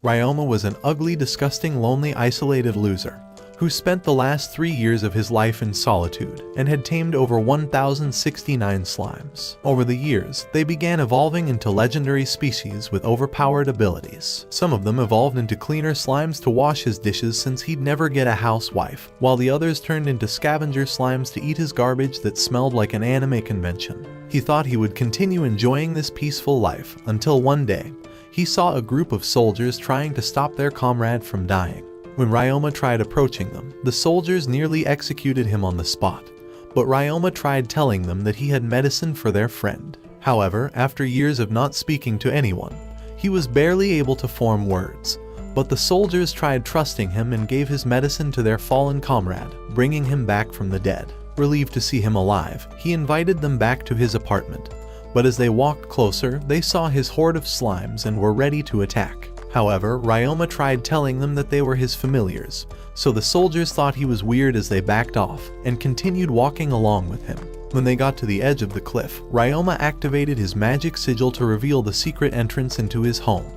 Ryoma was an ugly, disgusting, lonely, isolated loser who spent the last 3 years of his life in solitude and had tamed over 1,069 slimes. Over the years, they began evolving into legendary species with overpowered abilities. Some of them evolved into cleaner slimes to wash his dishes since he'd never get a housewife, while the others turned into scavenger slimes to eat his garbage that smelled like an anime convention. He thought he would continue enjoying this peaceful life until one day, he saw a group of soldiers trying to stop their comrade from dying. When Ryoma tried approaching them, the soldiers nearly executed him on the spot, but Ryoma tried telling them that he had medicine for their friend. However, after years of not speaking to anyone, he was barely able to form words, but the soldiers tried trusting him and gave his medicine to their fallen comrade, bringing him back from the dead. Relieved to see him alive, he invited them back to his apartment, but as they walked closer, they saw his horde of slimes and were ready to attack. However, Ryoma tried telling them that they were his familiars, so the soldiers thought he was weird as they backed off and continued walking along with him. When they got to the edge of the cliff, Ryoma activated his magic sigil to reveal the secret entrance into his home,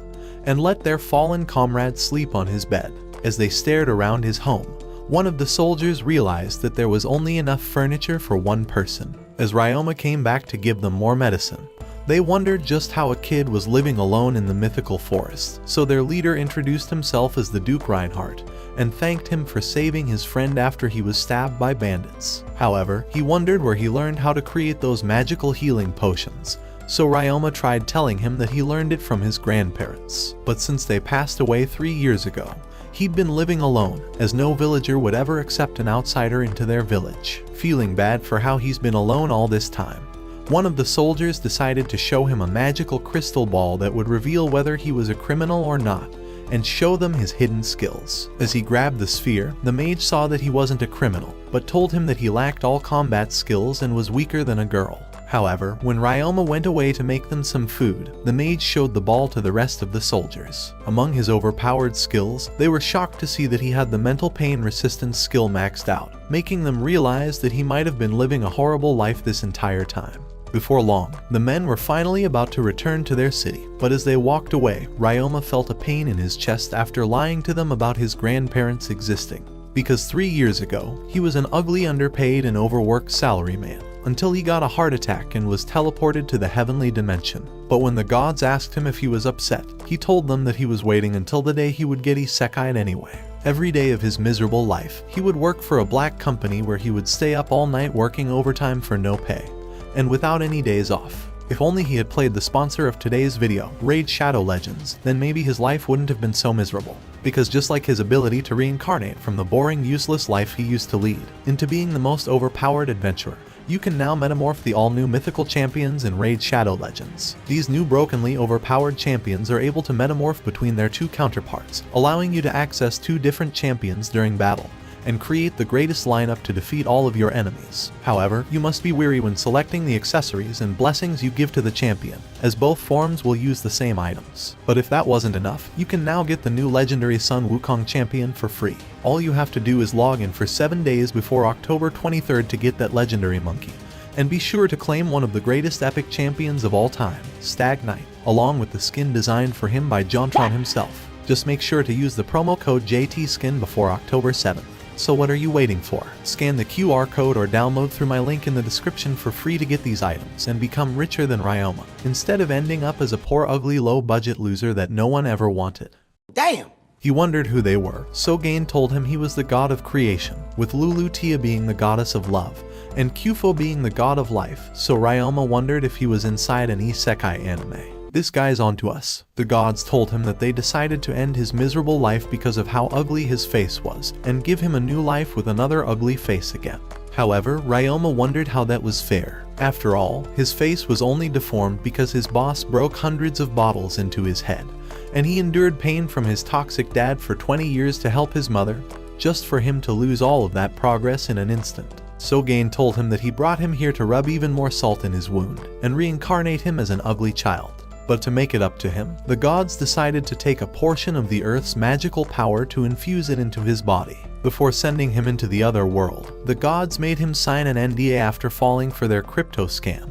and let their fallen comrade sleep on his bed. As they stared around his home, one of the soldiers realized that there was only enough furniture for one person. As Ryoma came back to give them more medicine, they wondered just how a kid was living alone in the mythical forest, so their leader introduced himself as the Duke Reinhardt and thanked him for saving his friend after he was stabbed by bandits. However, he wondered where he learned how to create those magical healing potions, so Ryoma tried telling him that he learned it from his grandparents. But since they passed away 3 years ago, he'd been living alone, as no villager would ever accept an outsider into their village. Feeling bad for how he's been alone all this time, one of the soldiers decided to show him a magical crystal ball that would reveal whether he was a criminal or not, and show them his hidden skills. As he grabbed the sphere, the mage saw that he wasn't a criminal, but told him that he lacked all combat skills and was weaker than a girl. However, when Ryoma went away to make them some food, the mage showed the ball to the rest of the soldiers. Among his overpowered skills, they were shocked to see that he had the mental pain resistance skill maxed out, making them realize that he might have been living a horrible life this entire time. Before long, the men were finally about to return to their city, but as they walked away, Ryoma felt a pain in his chest after lying to them about his grandparents existing. Because 3 years ago, he was an ugly, underpaid, and overworked salaryman, until he got a heart attack and was teleported to the heavenly dimension. But when the gods asked him if he was upset, he told them that he was waiting until the day he would get isekai'd anyway. Every day of his miserable life, he would work for a black company where he would stay up all night working overtime for no pay, and without any days off. If only he had played the sponsor of today's video, Raid Shadow Legends, then maybe his life wouldn't have been so miserable. Because just like his ability to reincarnate from the boring, useless life he used to lead into being the most overpowered adventurer, you can now metamorph the all-new mythical champions in Raid Shadow Legends. These new brokenly overpowered champions are able to metamorph between their two counterparts, allowing you to access 2 different champions during battle, and create the greatest lineup to defeat all of your enemies. However, you must be wary when selecting the accessories and blessings you give to the champion, as both forms will use the same items. But if that wasn't enough, you can now get the new legendary Sun Wukong champion for free. All you have to do is log in for 7 days before October 23rd to get that legendary monkey. And be sure to claim one of the greatest epic champions of all time, Stag Knight, along with the skin designed for him by Jontron himself. Just make sure to use the promo code JTSKIN before October 7th. So what are you waiting for? Scan the QR code or download through my link in the description for free to get these items and become richer than Ryoma, instead of ending up as a poor, ugly, low-budget loser that no one ever wanted. Damn! He wondered who they were, so Gain told him he was the god of creation, with Lulu Tia being the goddess of love, and Kyufo being the god of life, so Ryoma wondered if he was inside an isekai anime. This guy's onto us. The gods told him that they decided to end his miserable life because of how ugly his face was, and give him a new life with another ugly face again. However, Ryoma wondered how that was fair. After all, his face was only deformed because his boss broke hundreds of bottles into his head, and he endured pain from his toxic dad for 20 years to help his mother, just for him to lose all of that progress in an instant. So Gain told him that he brought him here to rub even more salt in his wound, and reincarnate him as an ugly child. But to make it up to him, the gods decided to take a portion of the Earth's magical power to infuse it into his body. Before sending him into the other world, the gods made him sign an NDA after falling for their crypto scam,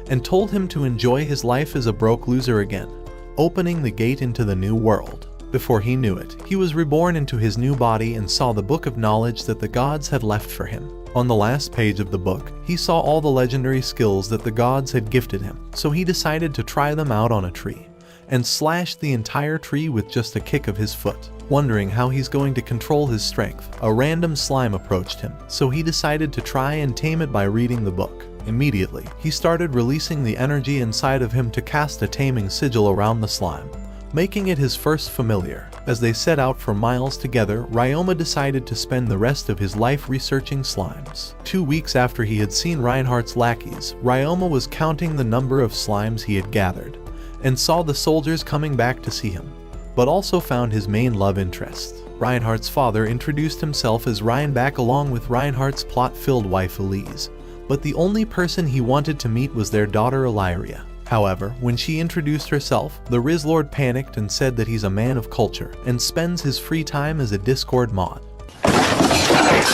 and told him to enjoy his life as a broke loser again, opening the gate into the new world. Before he knew it, he was reborn into his new body and saw the book of knowledge that the gods had left for him. On the last page of the book, he saw all the legendary skills that the gods had gifted him, so he decided to try them out on a tree, and slashed the entire tree with just a kick of his foot. Wondering how he's going to control his strength, a random slime approached him, so he decided to try and tame it by reading the book. Immediately, he started releasing the energy inside of him to cast a taming sigil around the slime, making it his first familiar. As they set out for miles together, Ryoma decided to spend the rest of his life researching slimes. 2 weeks after he had seen Reinhardt's lackeys, Ryoma was counting the number of slimes he had gathered, and saw the soldiers coming back to see him, but also found his main love interest. Reinhardt's father introduced himself as Reinbach along with Reinhardt's plot-filled wife Elise, but the only person he wanted to meet was their daughter Illyria. However, when she introduced herself, the Riz Lord panicked and said that he's a man of culture and spends his free time as a Discord mod.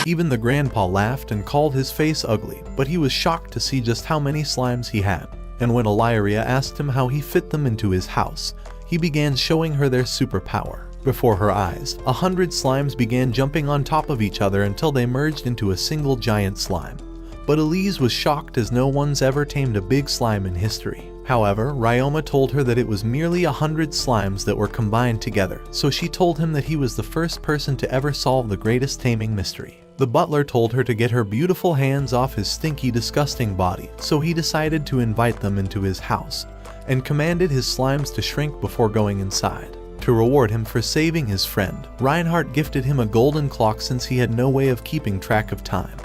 Even the grandpa laughed and called his face ugly, but he was shocked to see just how many slimes he had. And when Illyria asked him how he fit them into his house, he began showing her their superpower. Before her eyes, 100 slimes began jumping on top of each other until they merged into a single giant slime. But Elise was shocked as no one's ever tamed a big slime in history. However, Ryoma told her that it was merely 100 slimes that were combined together, so she told him that he was the first person to ever solve the greatest taming mystery. The butler told her to get her beautiful hands off his stinky, disgusting body, so he decided to invite them into his house, and commanded his slimes to shrink before going inside. To reward him for saving his friend, Reinhardt gifted him a golden clock since he had no way of keeping track of time.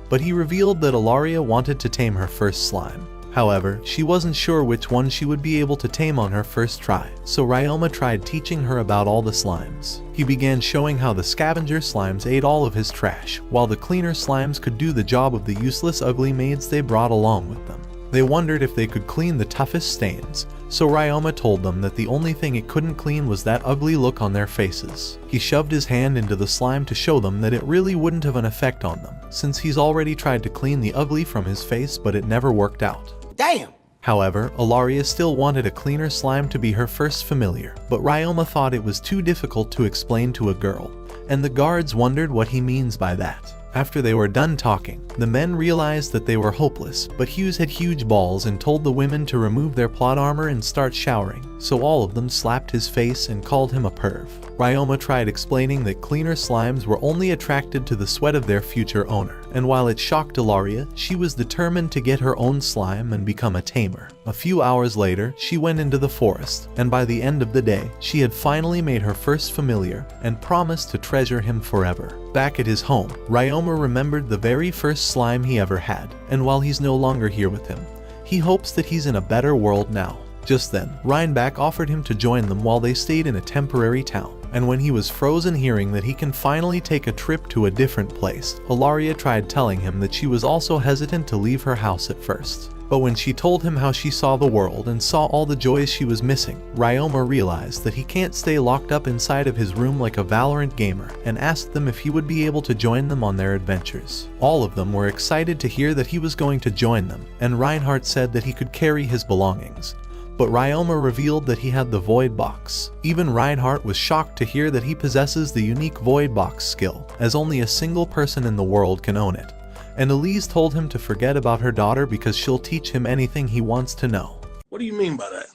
But he revealed that Illyria wanted to tame her first slime. However, she wasn't sure which one she would be able to tame on her first try, so Ryoma tried teaching her about all the slimes. He began showing how the scavenger slimes ate all of his trash, while the cleaner slimes could do the job of the useless ugly maids they brought along with them. They wondered if they could clean the toughest stains, so Ryoma told them that the only thing it couldn't clean was that ugly look on their faces. He shoved his hand into the slime to show them that it really wouldn't have an effect on them, since he's already tried to clean the ugly from his face, but it never worked out. Damn! However, Illyria still wanted a cleaner slime to be her first familiar, but Ryoma thought it was too difficult to explain to a girl, and the guards wondered what he means by that. After they were done talking, the men realized that they were hopeless, but Hughes had huge balls and told the women to remove their plot armor and start showering, so all of them slapped his face and called him a perv. Ryoma tried explaining that cleaner slimes were only attracted to the sweat of their future owner, and while it shocked Illyria, she was determined to get her own slime and become a tamer. A few hours later, she went into the forest, and by the end of the day, she had finally made her first familiar and promised to treasure him forever. Back at his home, Ryoma remembered the very first slime he ever had, and while he's no longer here with him, he hopes that he's in a better world now. Just then, Reinbach offered him to join them while they stayed in a temporary town, and when he was frozen hearing that he can finally take a trip to a different place, Illyria tried telling him that she was also hesitant to leave her house at first. But when she told him how she saw the world and saw all the joys she was missing, Ryoma realized that he can't stay locked up inside of his room like a Valorant gamer, and asked them if he would be able to join them on their adventures. All of them were excited to hear that he was going to join them, and Reinhardt said that he could carry his belongings. But Ryoma revealed that he had the Void Box. Even Reinhardt was shocked to hear that he possesses the unique Void Box skill, as only a single person in the world can own it. And Elise told him to forget about her daughter because she'll teach him anything he wants to know. What do you mean by that?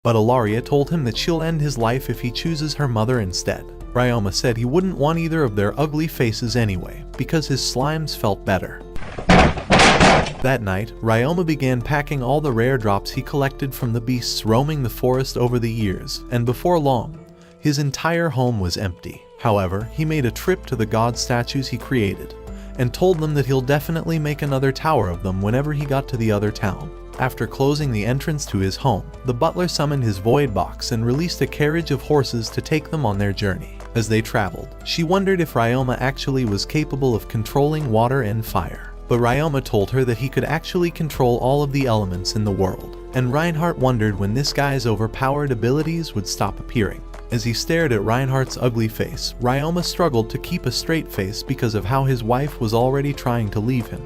But Illyria told him that she'll end his life if he chooses her mother instead. Ryoma said he wouldn't want either of their ugly faces anyway, because his slimes felt better. That night, Ryoma began packing all the rare drops he collected from the beasts roaming the forest over the years, and before long, his entire home was empty. However, he made a trip to the god statues he created, and told them that he'll definitely make another tower of them whenever he got to the other town. After closing the entrance to his home, the butler summoned his void box and released a carriage of horses to take them on their journey. As they traveled, she wondered if Ryoma actually was capable of controlling water and fire. But Ryoma told her that he could actually control all of the elements in the world, and Reinhardt wondered when this guy's overpowered abilities would stop appearing. As he stared at Reinhardt's ugly face, Ryoma struggled to keep a straight face because of how his wife was already trying to leave him,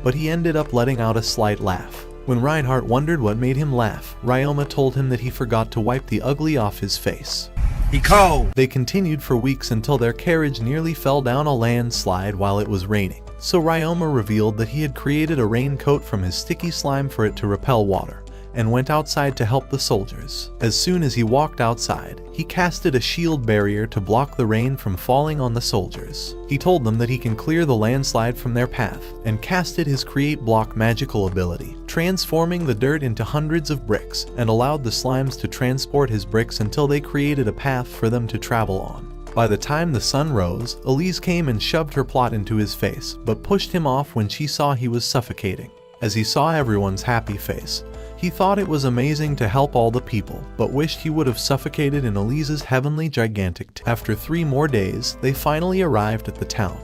but he ended up letting out a slight laugh. When Reinhardt wondered what made him laugh, Ryoma told him that he forgot to wipe the ugly off his face. He cold. They continued for weeks until their carriage nearly fell down a landslide while it was raining. So Ryoma revealed that he had created a raincoat from his sticky slime for it to repel water, and went outside to help the soldiers. As soon as he walked outside, he casted a shield barrier to block the rain from falling on the soldiers. He told them that he can clear the landslide from their path, and casted his Create Block magical ability, transforming the dirt into hundreds of bricks, and allowed the slimes to transport his bricks until they created a path for them to travel on. By the time the sun rose, Elise came and shoved her plot into his face, but pushed him off when she saw he was suffocating. As he saw everyone's happy face, he thought it was amazing to help all the people, but wished he would have suffocated in Elise's heavenly gigantic After 3 more days, they finally arrived at the town,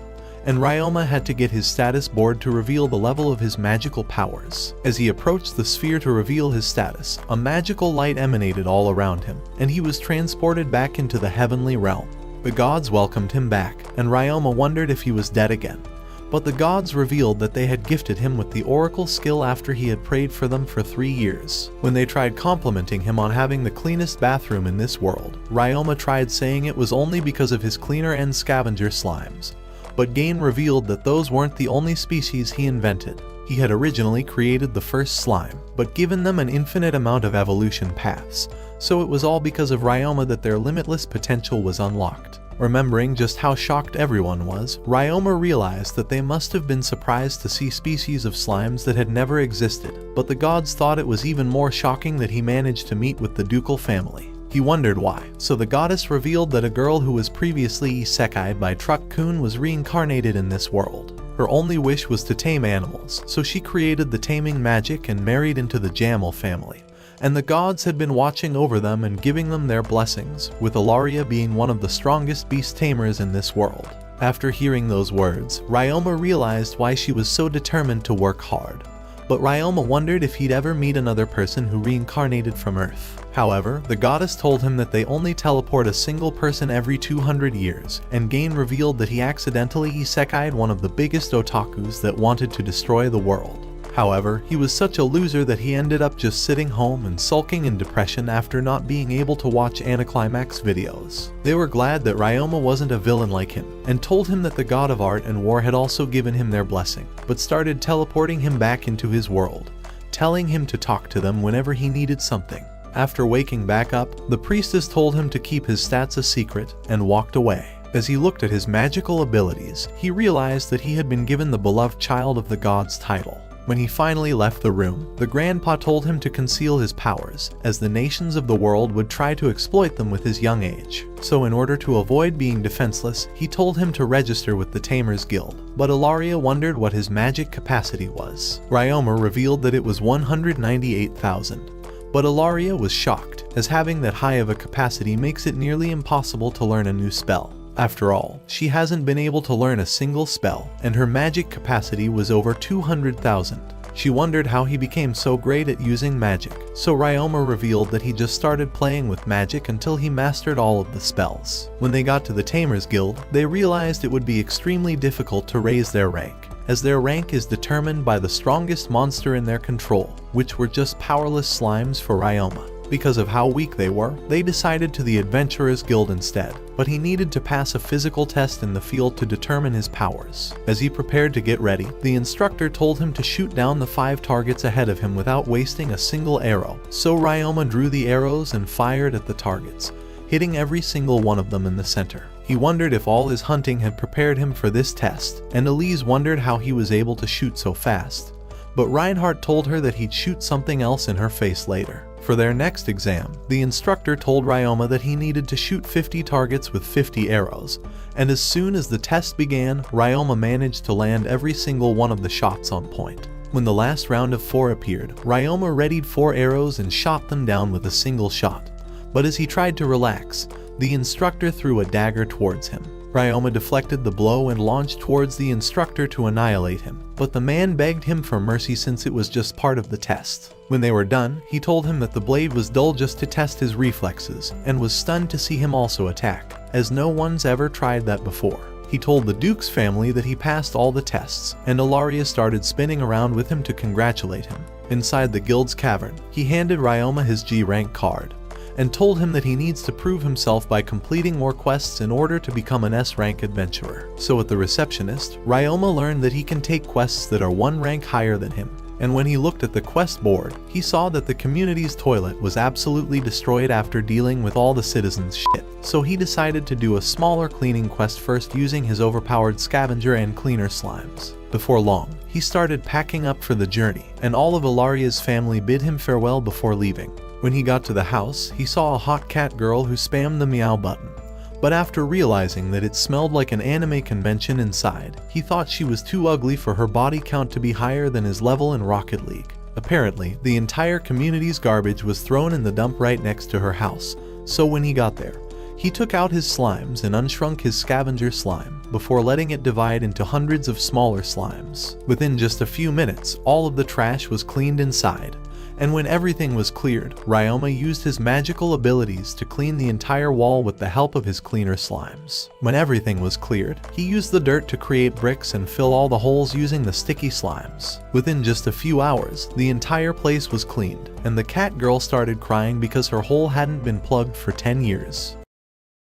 and Ryoma had to get his status board to reveal the level of his magical powers. As he approached the sphere to reveal his status, a magical light emanated all around him, and he was transported back into the heavenly realm. The gods welcomed him back, and Ryoma wondered if he was dead again. But the gods revealed that they had gifted him with the oracle skill after he had prayed for them for 3 years. When they tried complimenting him on having the cleanest bathroom in this world, Ryoma tried saying it was only because of his cleaner and scavenger slimes. But Gain revealed that those weren't the only species he invented. He had originally created the first slime, but given them an infinite amount of evolution paths, so it was all because of Ryoma that their limitless potential was unlocked. Remembering just how shocked everyone was, Ryoma realized that they must have been surprised to see species of slimes that had never existed, but the gods thought it was even more shocking that he managed to meet with the ducal family. He wondered why, so the goddess revealed that a girl who was previously isekai'd by Truck-kun was reincarnated in this world. Her only wish was to tame animals, so she created the taming magic and married into the Jamel family. And the gods had been watching over them and giving them their blessings, with Ilaria being one of the strongest beast tamers in this world. After hearing those words, Ryoma realized why she was so determined to work hard. But Ryoma wondered if he'd ever meet another person who reincarnated from Earth. However, the goddess told him that they only teleport a single person every 200 years, and Gain revealed that he accidentally isekai'd one of the biggest otakus that wanted to destroy the world. However, he was such a loser that he ended up just sitting home and sulking in depression after not being able to watch Anticlimax videos. They were glad that Ryoma wasn't a villain like him, and told him that the god of art and war had also given him their blessing, but started teleporting him back into his world, telling him to talk to them whenever he needed something. After waking back up, the priestess told him to keep his stats a secret, and walked away. As he looked at his magical abilities, he realized that he had been given the beloved child of the gods title. When he finally left the room, the grandpa told him to conceal his powers, as the nations of the world would try to exploit them with his young age. So in order to avoid being defenseless, he told him to register with the Tamers Guild. But Ilaria wondered what his magic capacity was. Ryoma revealed that it was 198,000. But Ilaria was shocked, as having that high of a capacity makes it nearly impossible to learn a new spell. After all, she hasn't been able to learn a single spell, and her magic capacity was over 200,000. She wondered how he became so great at using magic, so Ryoma revealed that he just started playing with magic until he mastered all of the spells. When they got to the Tamers Guild, they realized it would be extremely difficult to raise their rank, as their rank is determined by the strongest monster in their control, which were just powerless slimes for Ryoma. Because of how weak they were, they decided to the Adventurers Guild instead, but he needed to pass a physical test in the field to determine his powers. As he prepared to get ready, the instructor told him to shoot down the 5 targets ahead of him without wasting a single arrow, so Ryoma drew the arrows and fired at the targets, hitting every single one of them in the center. He wondered if all his hunting had prepared him for this test, and Elise wondered how he was able to shoot so fast. But Reinhardt told her that he'd shoot something else in her face later. For their next exam, the instructor told Ryoma that he needed to shoot 50 targets with 50 arrows, and as soon as the test began, Ryoma managed to land every single one of the shots on point. When the last round of 4 appeared, Ryoma readied 4 arrows and shot them down with a single shot. But as he tried to relax, the instructor threw a dagger towards him. Ryoma deflected the blow and launched towards the instructor to annihilate him, but the man begged him for mercy since it was just part of the test. When they were done, he told him that the blade was dull just to test his reflexes, and was stunned to see him also attack, as no one's ever tried that before. He told the Duke's family that he passed all the tests, and Ilaria started spinning around with him to congratulate him. Inside the guild's cavern, he handed Ryoma his G-rank card and told him that he needs to prove himself by completing more quests in order to become an S-rank adventurer. So at the receptionist, Ryoma learned that he can take quests that are one rank higher than him. And when he looked at the quest board, he saw that the community's toilet was absolutely destroyed after dealing with all the citizens' shit. So he decided to do a smaller cleaning quest first using his overpowered scavenger and cleaner slimes. Before long, he started packing up for the journey, and all of Ilaria's family bid him farewell before leaving. When he got to the house, he saw a hot cat girl who spammed the meow button. But after realizing that it smelled like an anime convention inside, he thought she was too ugly for her body count to be higher than his level in Rocket League. Apparently, the entire community's garbage was thrown in the dump right next to her house, so when he got there, he took out his slimes and unshrunk his scavenger slime before letting it divide into hundreds of smaller slimes. Within just a few minutes, all of the trash was cleaned inside. And when everything was cleared, Ryoma used his magical abilities to clean the entire wall with the help of his cleaner slimes. When everything was cleared, he used the dirt to create bricks and fill all the holes using the sticky slimes. Within just a few hours, the entire place was cleaned, and the cat girl started crying because her hole hadn't been plugged for 10 years.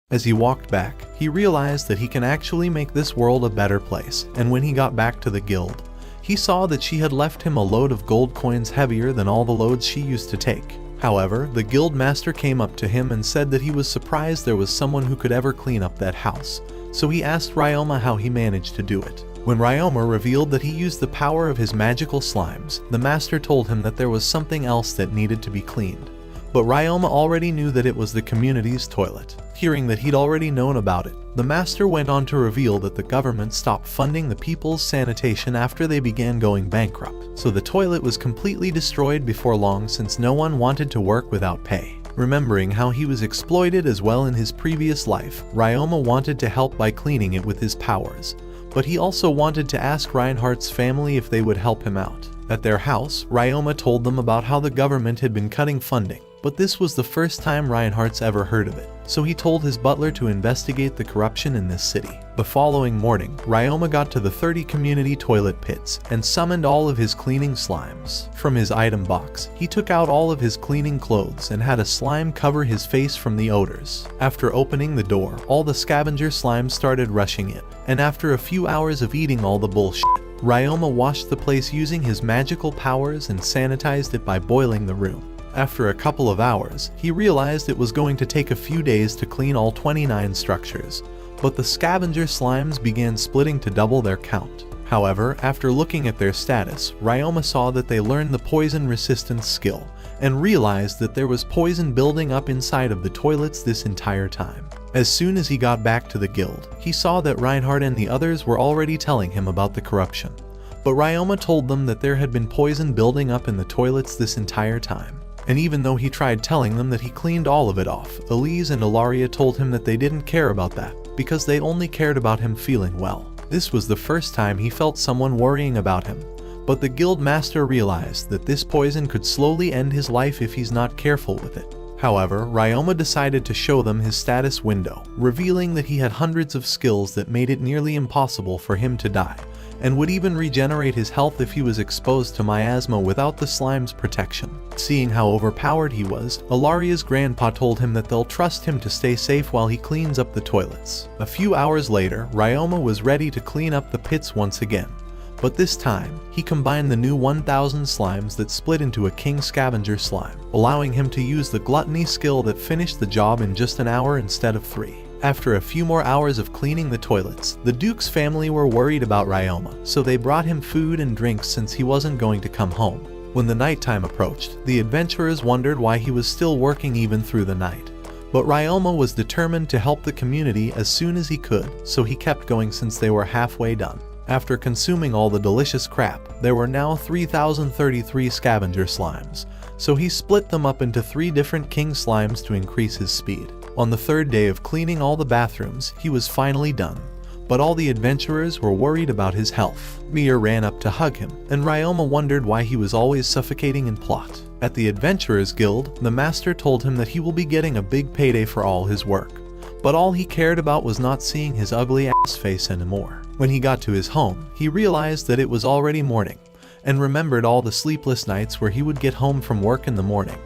As he walked back, he realized that he can actually make this world a better place, and when he got back to the guild, he saw that she had left him a load of gold coins heavier than all the loads she used to take. However, the guild master came up to him and said that he was surprised there was someone who could ever clean up that house, so he asked Ryoma how he managed to do it. When Ryoma revealed that he used the power of his magical slimes, the master told him that there was something else that needed to be cleaned. But Ryoma already knew that it was the community's toilet. Hearing that he'd already known about it, the master went on to reveal that the government stopped funding the people's sanitation after they began going bankrupt, so the toilet was completely destroyed before long since no one wanted to work without pay. Remembering how he was exploited as well in his previous life, Ryoma wanted to help by cleaning it with his powers, but he also wanted to ask Reinhardt's family if they would help him out. At their house, Ryoma told them about how the government had been cutting funding, but this was the first time Reinhardt's ever heard of it, so he told his butler to investigate the corruption in this city. The following morning, Ryoma got to the 30 community toilet pits and summoned all of his cleaning slimes. From his item box, he took out all of his cleaning clothes and had a slime cover his face from the odors. After opening the door, all the scavenger slimes started rushing in, and after a few hours of eating all the bullshit, Ryoma washed the place using his magical powers and sanitized it by boiling the room. After a couple of hours, he realized it was going to take a few days to clean all 29 structures, but the scavenger slimes began splitting to double their count. However, after looking at their status, Ryoma saw that they learned the poison resistance skill, and realized that there was poison building up inside of the toilets this entire time. As soon as he got back to the guild, he saw that Reinhardt and the others were already telling him about the corruption, but Ryoma told them that there had been poison building up in the toilets this entire time. And even though he tried telling them that he cleaned all of it off, Elise and Ilaria told him that they didn't care about that, because they only cared about him feeling well. This was the first time he felt someone worrying about him, but the guild master realized that this poison could slowly end his life if he's not careful with it. However, Ryoma decided to show them his status window, revealing that he had hundreds of skills that made it nearly impossible for him to die, and would even regenerate his health if he was exposed to miasma without the slime's protection. Seeing how overpowered he was, Ilaria's grandpa told him that they'll trust him to stay safe while he cleans up the toilets. A few hours later, Ryoma was ready to clean up the pits once again, but this time, he combined the new 1000 slimes that split into a king scavenger slime, allowing him to use the gluttony skill that finished the job in just an hour instead of 3. After a few more hours of cleaning the toilets, the Duke's family were worried about Ryoma, so they brought him food and drinks since he wasn't going to come home. When the nighttime approached, the adventurers wondered why he was still working even through the night. But Ryoma was determined to help the community as soon as he could, so he kept going since they were halfway done. After consuming all the delicious crap, there were now 3033 scavenger slimes, so he split them up into 3 different king slimes to increase his speed. On the 3rd day of cleaning all the bathrooms, he was finally done, but all the adventurers were worried about his health. Mia ran up to hug him, and Ryoma wondered why he was always suffocating in plot. At the Adventurers Guild, the master told him that he will be getting a big payday for all his work, but all he cared about was not seeing his ugly ass face anymore. When he got to his home, he realized that it was already morning, and remembered all the sleepless nights where he would get home from work in the morning,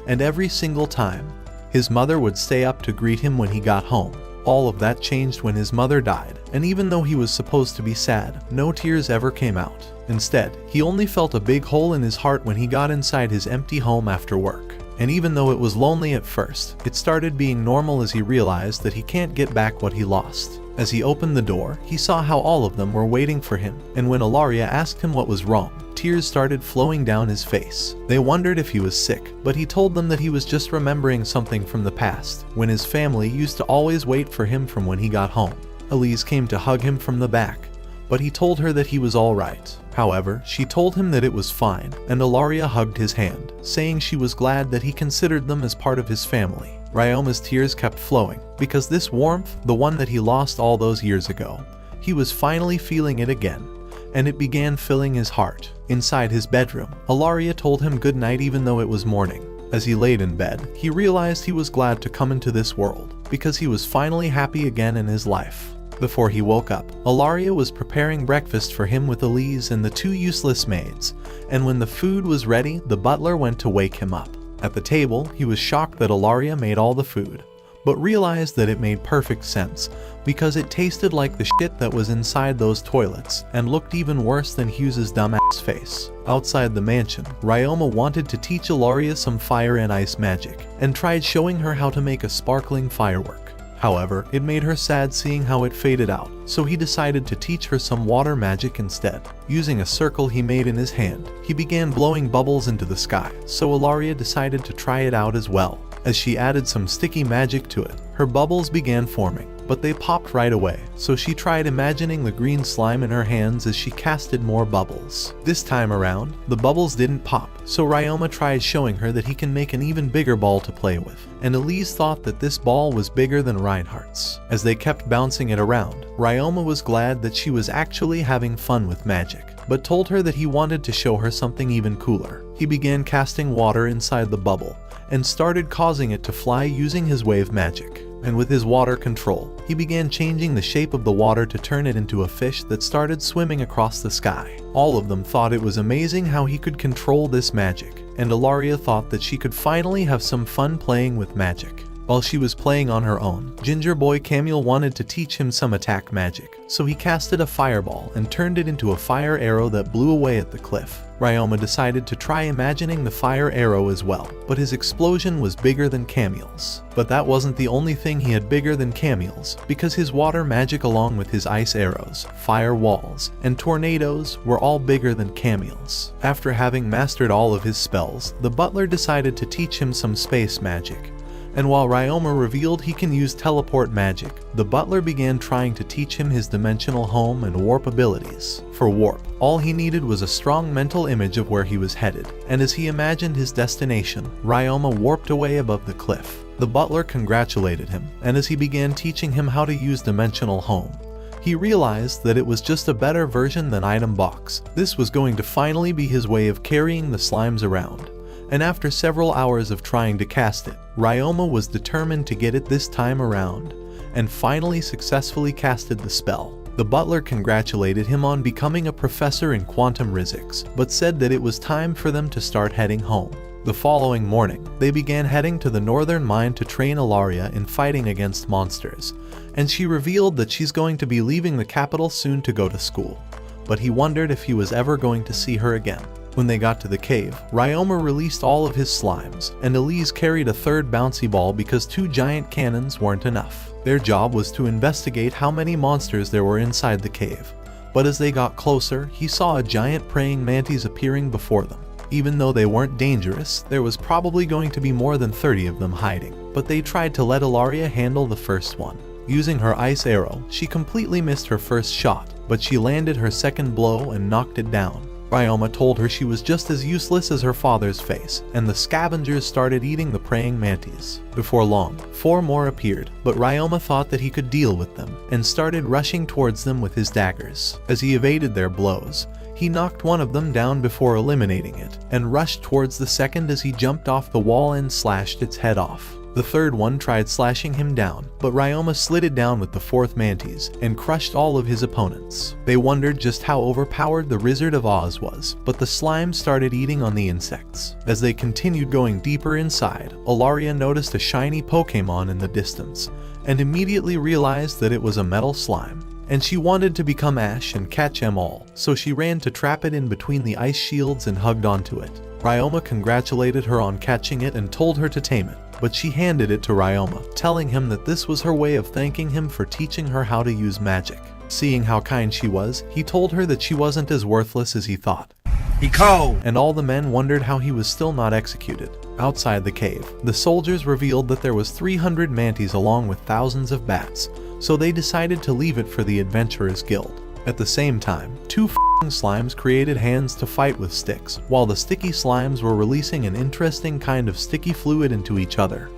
and every single time, his mother would stay up to greet him when he got home. All of that changed when his mother died, and even though he was supposed to be sad, no tears ever came out. Instead, he only felt a big hole in his heart when he got inside his empty home after work. And even though it was lonely at first, it started being normal as he realized that he can't get back what he lost. As he opened the door, he saw how all of them were waiting for him, and when Ilaria asked him what was wrong, tears started flowing down his face. They wondered if he was sick, but he told them that he was just remembering something from the past, when his family used to always wait for him from when he got home. Elise came to hug him from the back, but he told her that he was alright. However, she told him that it was fine, and Ilaria hugged his hand, saying she was glad that he considered them as part of his family. Ryoma's tears kept flowing, because this warmth, the one that he lost all those years ago, he was finally feeling it again, and it began filling his heart. Inside his bedroom, Ilaria told him good night even though it was morning. As he laid in bed, he realized he was glad to come into this world, because he was finally happy again in his life. Before he woke up, Ilaria was preparing breakfast for him with Elise and the two useless maids, and when the food was ready, the butler went to wake him up. At the table, he was shocked that Ilaria made all the food, but realized that it made perfect sense, because it tasted like the shit that was inside those toilets, and looked even worse than Hughes's dumbass face. Outside the mansion, Ryoma wanted to teach Ilaria some fire and ice magic, and tried showing her how to make a sparkling firework. However, it made her sad seeing how it faded out, so he decided to teach her some water magic instead. Using a circle he made in his hand, he began blowing bubbles into the sky, so Ilaria decided to try it out as well. As she added some sticky magic to it, her bubbles began forming, but they popped right away, so she tried imagining the green slime in her hands as she casted more bubbles. This time around, the bubbles didn't pop, so Ryoma tried showing her that he can make an even bigger ball to play with, and Elise thought that this ball was bigger than Reinhardt's. As they kept bouncing it around, Ryoma was glad that she was actually having fun with magic, but told her that he wanted to show her something even cooler. He began casting water inside the bubble, and started causing it to fly using his wave magic. And with his water control, he began changing the shape of the water to turn it into a fish that started swimming across the sky. All of them thought it was amazing how he could control this magic, and Ilaria thought that she could finally have some fun playing with magic. While she was playing on her own, Ginger Boy Camille wanted to teach him some attack magic, so he casted a fireball and turned it into a fire arrow that blew away at the cliff. Ryoma decided to try imagining the fire arrow as well, but his explosion was bigger than Camille's. But that wasn't the only thing he had bigger than Camille's, because his water magic along with his ice arrows, fire walls, and tornadoes were all bigger than Camille's. After having mastered all of his spells, the butler decided to teach him some space magic. And while Ryoma revealed he can use teleport magic, the butler began trying to teach him his dimensional home and warp abilities. For warp, all he needed was a strong mental image of where he was headed, and as he imagined his destination, Ryoma warped away above the cliff. The butler congratulated him, and as he began teaching him how to use dimensional home, he realized that it was just a better version than Item Box. This was going to finally be his way of carrying the slimes around. And after several hours of trying to cast it, Ryoma was determined to get it this time around, and finally successfully casted the spell. The butler congratulated him on becoming a professor in quantum physics, but said that it was time for them to start heading home. The following morning, they began heading to the northern mine to train Ilaria in fighting against monsters, and she revealed that she's going to be leaving the capital soon to go to school, but he wondered if he was ever going to see her again. When they got to the cave, Ryoma released all of his slimes, and Elise carried a third bouncy ball because 2 giant cannons weren't enough. Their job was to investigate how many monsters there were inside the cave, but as they got closer, he saw a giant praying mantis appearing before them. Even though they weren't dangerous, there was probably going to be more than 30 of them hiding, but they tried to let Ilaria handle the first one. Using her ice arrow, she completely missed her first shot, but she landed her second blow and knocked it down. Ryoma told her she was just as useless as her father's face, and the scavengers started eating the praying mantis. Before long, 4 more appeared, but Ryoma thought that he could deal with them, and started rushing towards them with his daggers. As he evaded their blows, he knocked one of them down before eliminating it, and rushed towards the second as he jumped off the wall and slashed its head off. The third one tried slashing him down, but Ryoma slid it down with the fourth mantis and crushed all of his opponents. They wondered just how overpowered the Wizard of Oz was, but the slime started eating on the insects. As they continued going deeper inside, Ilaria noticed a shiny Pokémon in the distance and immediately realized that it was a metal slime. And she wanted to become Ash and catch them all, so she ran to trap it in between the ice shields and hugged onto it. Ryoma congratulated her on catching it and told her to tame it, but she handed it to Ryoma, telling him that this was her way of thanking him for teaching her how to use magic. Seeing how kind she was, he told her that she wasn't as worthless as he thought. He called! And all the men wondered how he was still not executed. Outside the cave, the soldiers revealed that there was 300 mantis along with thousands of bats, so they decided to leave it for the Adventurers Guild. At the same time, two f***ing slimes created hands to fight with sticks, while the sticky slimes were releasing an interesting kind of sticky fluid into each other.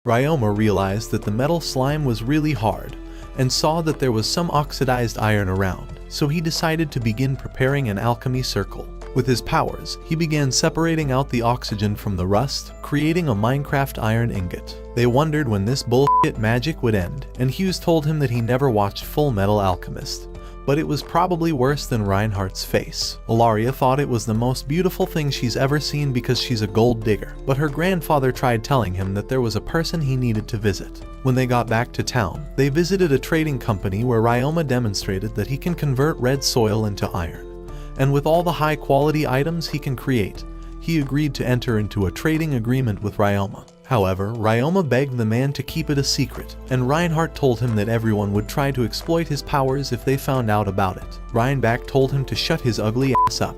Ryoma realized that the metal slime was really hard, and saw that there was some oxidized iron around, so he decided to begin preparing an alchemy circle. With his powers, he began separating out the oxygen from the rust, creating a Minecraft iron ingot. They wondered when this bullshit magic would end, and Hughes told him that he never watched Full Metal Alchemist, but it was probably worse than Reinhardt's face. Ilaria thought it was the most beautiful thing she's ever seen because she's a gold digger, but her grandfather tried telling him that there was a person he needed to visit. When they got back to town, they visited a trading company where Ryoma demonstrated that he can convert red soil into iron. And with all the high-quality items he can create, he agreed to enter into a trading agreement with Ryoma. However, Ryoma begged the man to keep it a secret, and Reinhardt told him that everyone would try to exploit his powers if they found out about it. Reinbach told him to shut his ugly ass up,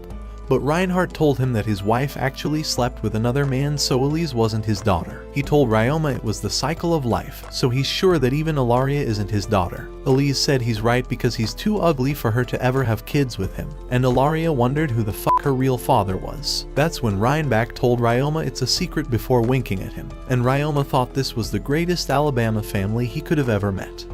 but Reinhardt told him that his wife actually slept with another man, so Elise wasn't his daughter. He told Ryoma it was the cycle of life, so he's sure that even Ilaria isn't his daughter. Elise said he's right because he's too ugly for her to ever have kids with him, and Ilaria wondered who the fuck her real father was. That's when Reinbach told Ryoma it's a secret before winking at him, and Ryoma thought this was the greatest Alabama family he could have ever met.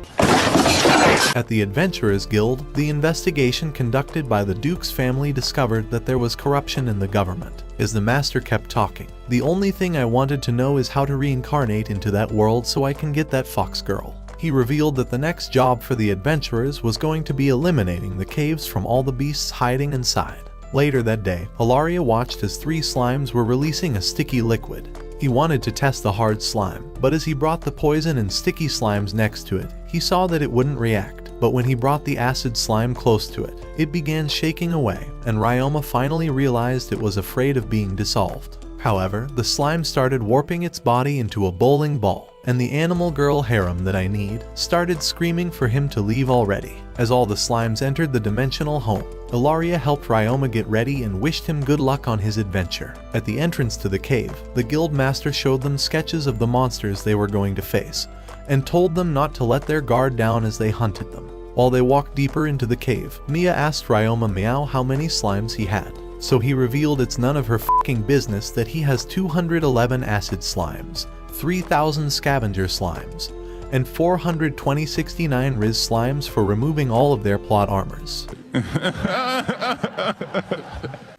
At the Adventurers Guild, the investigation conducted by the Duke's family discovered that there was corruption in the government. As the master kept talking, the only thing I wanted to know is how to reincarnate into that world so I can get that fox girl. He revealed that the next job for the adventurers was going to be eliminating the caves from all the beasts hiding inside. Later that day, Ilaria watched as 3 slimes were releasing a sticky liquid. He wanted to test the hard slime, but as he brought the poison and sticky slimes next to it, he saw that it wouldn't react. But when he brought the acid slime close to it, it began shaking away, and Ryoma finally realized it was afraid of being dissolved. However, the slime started warping its body into a bowling ball, and the animal girl harem that I need started screaming for him to leave already. As all the slimes entered the dimensional home, Ilaria helped Ryoma get ready and wished him good luck on his adventure. At the entrance to the cave, the guild master showed them sketches of the monsters they were going to face, and told them not to let their guard down as they hunted them. While they walked deeper into the cave, Mia asked Ryoma Meow how many slimes he had. So he revealed it's none of her fucking business that he has 211 acid slimes, 3,000 scavenger slimes, and 42069 Riz slimes for removing all of their plot armors.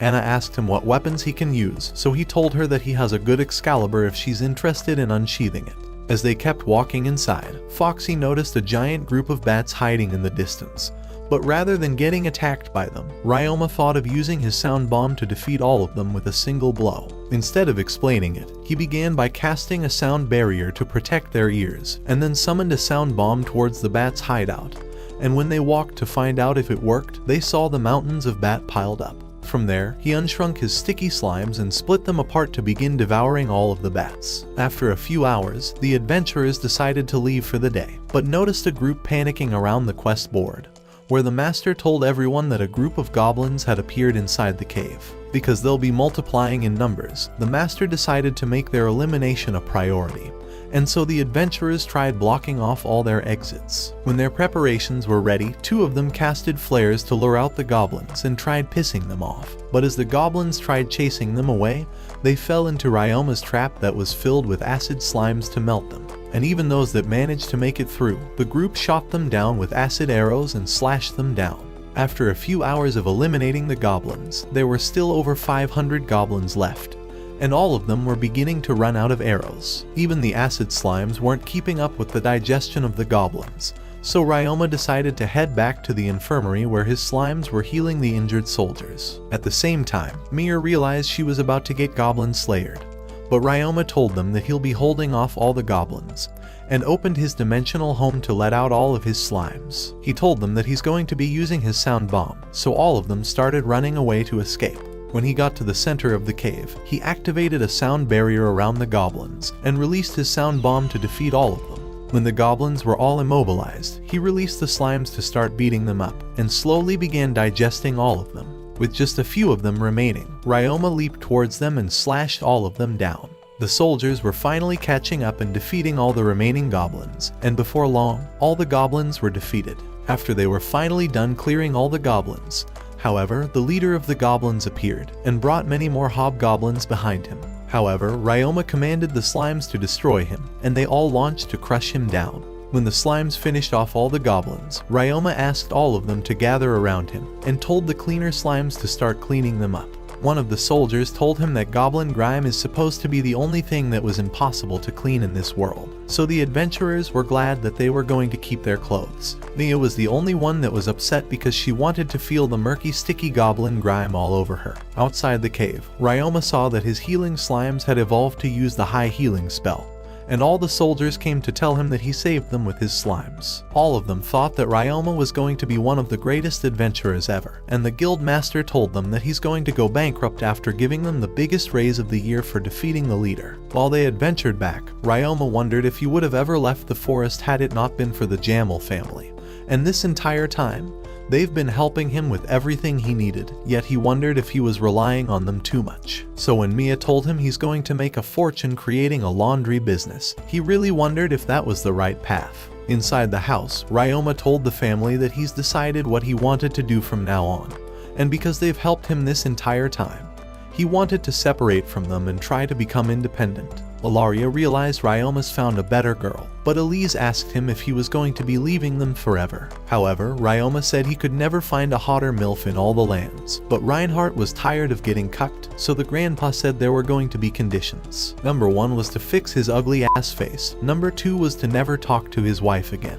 Anna asked him what weapons he can use, so he told her that he has a good Excalibur if she's interested in unsheathing it. As they kept walking inside, Foxy noticed a giant group of bats hiding in the distance. But rather than getting attacked by them, Ryoma thought of using his sound bomb to defeat all of them with a single blow. Instead of explaining it, he began by casting a sound barrier to protect their ears, and then summoned a sound bomb towards the bat's hideout. And when they walked to find out if it worked, they saw the mountains of bat piled up. From there, he unshrunk his sticky slimes and split them apart to begin devouring all of the bats. After a few hours, the adventurers decided to leave for the day, but noticed a group panicking around the quest board, where the master told everyone that a group of goblins had appeared inside the cave. Because they'll be multiplying in numbers, the master decided to make their elimination a priority, and so the adventurers tried blocking off all their exits. When their preparations were ready, 2 of them casted flares to lure out the goblins and tried pissing them off. But as the goblins tried chasing them away, they fell into Ryoma's trap that was filled with acid slimes to melt them. And even those that managed to make it through, the group shot them down with acid arrows and slashed them down. After a few hours of eliminating the goblins, there were still over 500 goblins left, and all of them were beginning to run out of arrows. Even the acid slimes weren't keeping up with the digestion of the goblins, so Ryoma decided to head back to the infirmary where his slimes were healing the injured soldiers. At the same time, Mia realized she was about to get goblin slayered, but Ryoma told them that he'll be holding off all the goblins, and opened his dimensional home to let out all of his slimes. He told them that he's going to be using his sound bomb, so all of them started running away to escape. When he got to the center of the cave, he activated a sound barrier around the goblins, and released his sound bomb to defeat all of them. When the goblins were all immobilized, he released the slimes to start beating them up, and slowly began digesting all of them. With just a few of them remaining, Ryoma leaped towards them and slashed all of them down. The soldiers were finally catching up and defeating all the remaining goblins, and before long, all the goblins were defeated. After they were finally done clearing all the goblins, however, the leader of the goblins appeared, and brought many more hobgoblins behind him. However, Ryoma commanded the slimes to destroy him, and they all launched to crush him down. When the slimes finished off all the goblins, Ryoma asked all of them to gather around him, and told the cleaner slimes to start cleaning them up. One of the soldiers told him that goblin grime is supposed to be the only thing that was impossible to clean in this world, so the adventurers were glad that they were going to keep their clothes. Mia was the only one that was upset because she wanted to feel the murky, sticky goblin grime all over her. Outside the cave, Ryoma saw that his healing slimes had evolved to use the high healing spell, and all the soldiers came to tell him that he saved them with his slimes. All of them thought that Ryoma was going to be one of the greatest adventurers ever, and the guild master told them that he's going to go bankrupt after giving them the biggest raise of the year for defeating the leader. While they adventured back, Ryoma wondered if he would have ever left the forest had it not been for the Jamel family, and this entire time, they've been helping him with everything he needed, yet he wondered if he was relying on them too much. So when Mia told him he's going to make a fortune creating a laundry business, he really wondered if that was the right path. Inside the house, Ryoma told the family that he's decided what he wanted to do from now on, and because they've helped him this entire time, he wanted to separate from them and try to become independent. Ilaria realized Ryoma's found a better girl, but Elise asked him if he was going to be leaving them forever. However, Ryoma said he could never find a hotter MILF in all the lands, but Reinhardt was tired of getting cucked, so the grandpa said there were going to be conditions. Number 1 was to fix his ugly ass face, number 2 was to never talk to his wife again,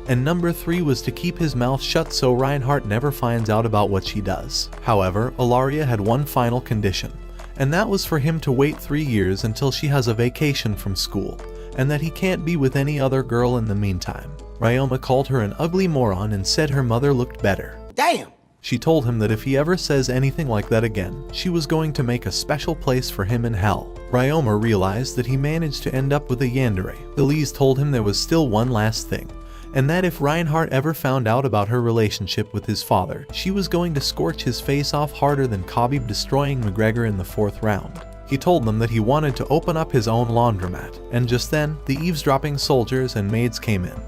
and number 3 was to keep his mouth shut so Reinhardt never finds out about what she does. However, Ilaria had one final condition, and that was for him to wait 3 years until she has a vacation from school, and that he can't be with any other girl in the meantime. Ryoma called her an ugly moron and said her mother looked better. Damn! She told him that if he ever says anything like that again, she was going to make a special place for him in hell. Ryoma realized that he managed to end up with a yandere. Elise told him there was still one last thing, and that if Reinhardt ever found out about her relationship with his father, she was going to scorch his face off harder than Khabib destroying McGregor in the 4th round. He told them that he wanted to open up his own laundromat, and just then, the eavesdropping soldiers and maids came in,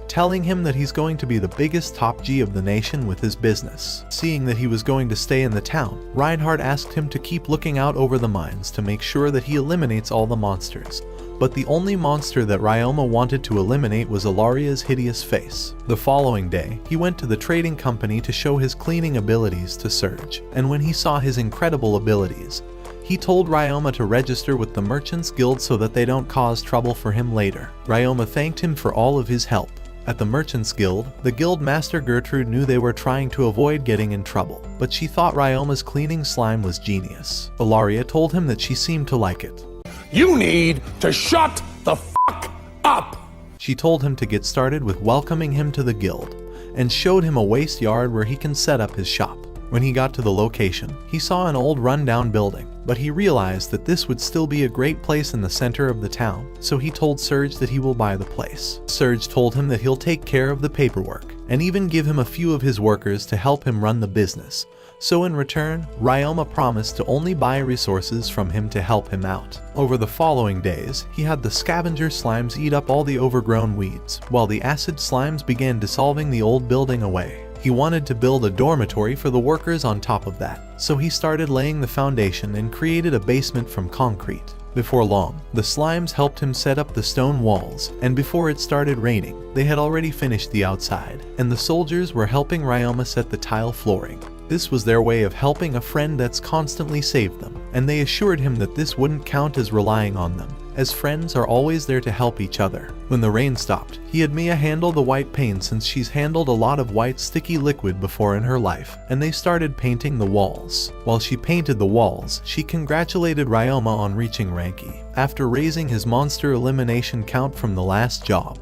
telling him that he's going to be the biggest top G of the nation with his business. Seeing that he was going to stay in the town, Reinhardt asked him to keep looking out over the mines to make sure that he eliminates all the monsters. But the only monster that Ryoma wanted to eliminate was Ilaria's hideous face. The following day, he went to the trading company to show his cleaning abilities to Serge, and when he saw his incredible abilities, he told Ryoma to register with the Merchants Guild so that they don't cause trouble for him later. Ryoma thanked him for all of his help. At the Merchants Guild, the guild master Gertrude knew they were trying to avoid getting in trouble, but she thought Ryoma's cleaning slime was genius. Ilaria told him that she seemed to like it. You need to shut the fuck up! She told him to get started with welcoming him to the guild, and showed him a waste yard where he can set up his shop. When he got to the location, he saw an old rundown building, but he realized that this would still be a great place in the center of the town, so he told Serge that he will buy the place. Serge told him that he'll take care of the paperwork, and even give him a few of his workers to help him run the business. So in return, Ryoma promised to only buy resources from him to help him out. Over the following days, he had the scavenger slimes eat up all the overgrown weeds, while the acid slimes began dissolving the old building away. He wanted to build a dormitory for the workers on top of that, so he started laying the foundation and created a basement from concrete. Before long, the slimes helped him set up the stone walls, and before it started raining, they had already finished the outside, and the soldiers were helping Ryoma set the tile flooring. This was their way of helping a friend that's constantly saved them, and they assured him that this wouldn't count as relying on them, as friends are always there to help each other. When the rain stopped, he had Mia handle the white paint since she's handled a lot of white sticky liquid before in her life, and they started painting the walls. While she painted the walls, she congratulated Ryoma on reaching rank E, after raising his monster elimination count from the last job.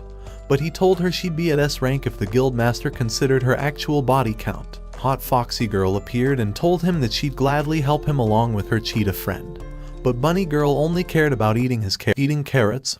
But he told her she'd be at S rank if the guildmaster considered her actual body count. Hot Foxy Girl appeared and told him that she'd gladly help him along with her cheetah friend. But Bunny Girl only cared about eating carrots.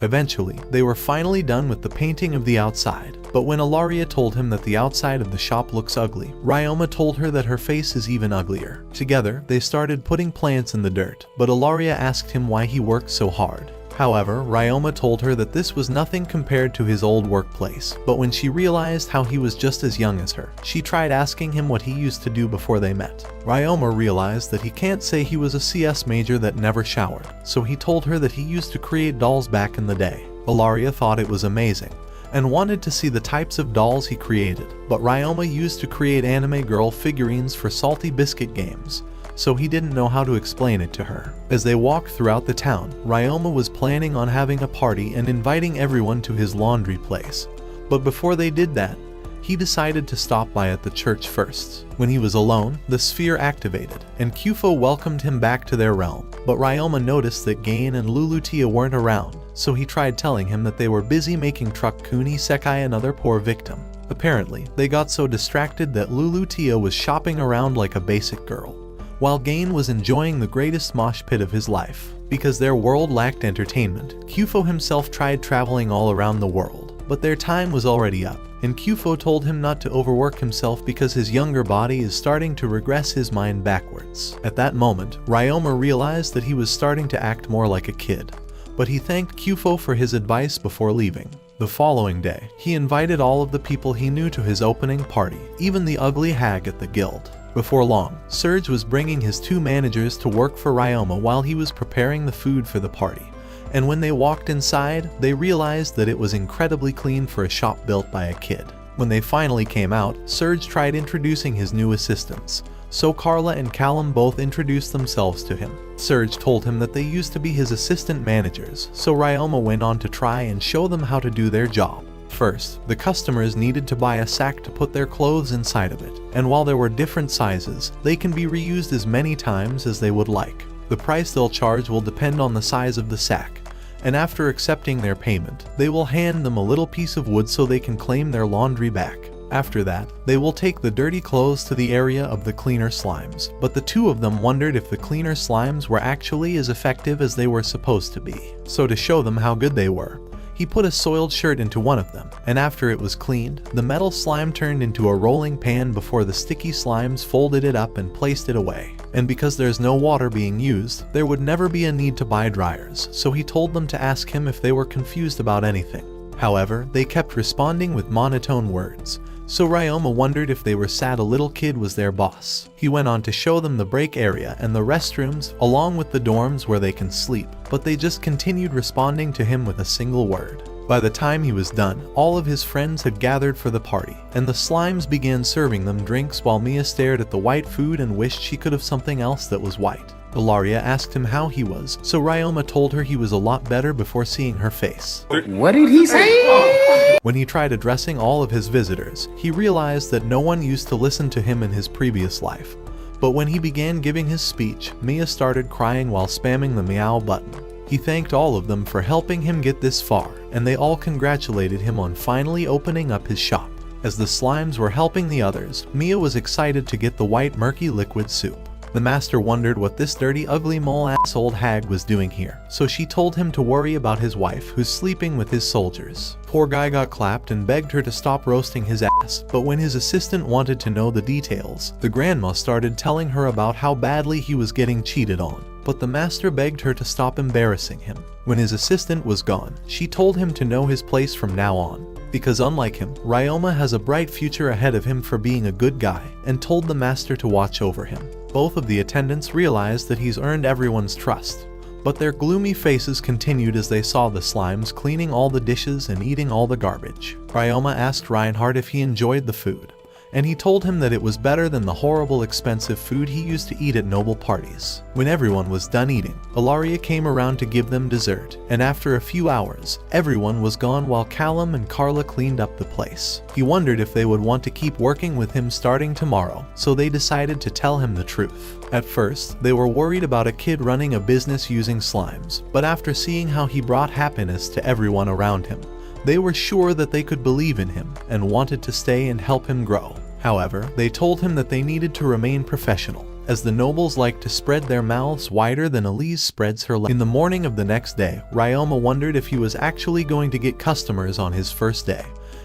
Eventually, they were finally done with the painting of the outside, but when Ilaria told him that the outside of the shop looks ugly, Ryoma told her that her face is even uglier. Together, they started putting plants in the dirt, but Ilaria asked him why he worked so hard. However, Ryoma told her that this was nothing compared to his old workplace, but when she realized how he was just as young as her, she tried asking him what he used to do before they met. Ryoma realized that he can't say he was a CS major that never showered, so he told her that he used to create dolls back in the day. Ilaria thought it was amazing, and wanted to see the types of dolls he created, but Ryoma used to create anime girl figurines for salty biscuit games, so he didn't know how to explain it to her. As they walked throughout the town, Ryoma was planning on having a party and inviting everyone to his laundry place. But before they did that, he decided to stop by at the church first. When he was alone, the sphere activated, and Kyufo welcomed him back to their realm. But Ryoma noticed that Gain and Lulutia weren't around, so he tried telling him that they were busy making Truck Kuni Sekai another poor victim. Apparently, they got so distracted that Lulutia was shopping around like a basic girl, while Gain was enjoying the greatest mosh pit of his life. Because their world lacked entertainment, Kyufo himself tried traveling all around the world, but their time was already up, and Kyufo told him not to overwork himself because his younger body is starting to regress his mind backwards. At that moment, Ryoma realized that he was starting to act more like a kid, but he thanked Kyufo for his advice before leaving. The following day, he invited all of the people he knew to his opening party, even the ugly hag at the guild. Before long, Serge was bringing his 2 managers to work for Ryoma while he was preparing the food for the party, and when they walked inside, they realized that it was incredibly clean for a shop built by a kid. When they finally came out, Serge tried introducing his new assistants, so Carla and Callum both introduced themselves to him. Serge told him that they used to be his assistant managers, so Ryoma went on to try and show them how to do their job. First, the customers needed to buy a sack to put their clothes inside of it, and while there were different sizes, they can be reused as many times as they would like. The price they'll charge will depend on the size of the sack, and after accepting their payment, they will hand them a little piece of wood so they can claim their laundry back. After that, they will take the dirty clothes to the area of the cleaner slimes, but the 2 of them wondered if the cleaner slimes were actually as effective as they were supposed to be. So to show them how good they were, he put a soiled shirt into one of them, and after it was cleaned, the metal slime turned into a rolling pan before the sticky slimes folded it up and placed it away. And because there's no water being used, there would never be a need to buy dryers, so he told them to ask him if they were confused about anything. However, they kept responding with monotone words, so Ryoma wondered if they were sad a little kid was their boss. He went on to show them the break area and the restrooms, along with the dorms where they can sleep, but they just continued responding to him with a single word. By the time he was done, all of his friends had gathered for the party, and the slimes began serving them drinks while Mia stared at the white food and wished she could have something else that was white. Ilaria asked him how he was, so Ryoma told her he was a lot better before seeing her face. What did he say? When he tried addressing all of his visitors, he realized that no one used to listen to him in his previous life. But when he began giving his speech, Mia started crying while spamming the meow button. He thanked all of them for helping him get this far, and they all congratulated him on finally opening up his shop. As the slimes were helping the others, Mia was excited to get the white murky liquid soup. The master wondered what this dirty ugly mole-ass old hag was doing here, so she told him to worry about his wife who's sleeping with his soldiers. Poor guy got clapped and begged her to stop roasting his ass, but when his assistant wanted to know the details, the grandma started telling her about how badly he was getting cheated on. But the master begged her to stop embarrassing him. When his assistant was gone, she told him to know his place from now on, because unlike him, Ryoma has a bright future ahead of him for being a good guy, and told the master to watch over him. Both of the attendants realized that he's earned everyone's trust, but their gloomy faces continued as they saw the slimes cleaning all the dishes and eating all the garbage. Ryoma asked Reinhardt if he enjoyed the food, and he told him that it was better than the horrible expensive food he used to eat at noble parties. When everyone was done eating, Ilaria came around to give them dessert, and after a few hours, everyone was gone while Callum and Carla cleaned up the place. He wondered if they would want to keep working with him starting tomorrow, so they decided to tell him the truth. At first, they were worried about a kid running a business using slimes, but after seeing how he brought happiness to everyone around him, they were sure that they could believe in him and wanted to stay and help him grow. However, they told him that they needed to remain professional, as the nobles like to spread their mouths wider than Elise spreads her legs. In the morning of the next day, Ryoma wondered if he was actually going to get customers on his first day,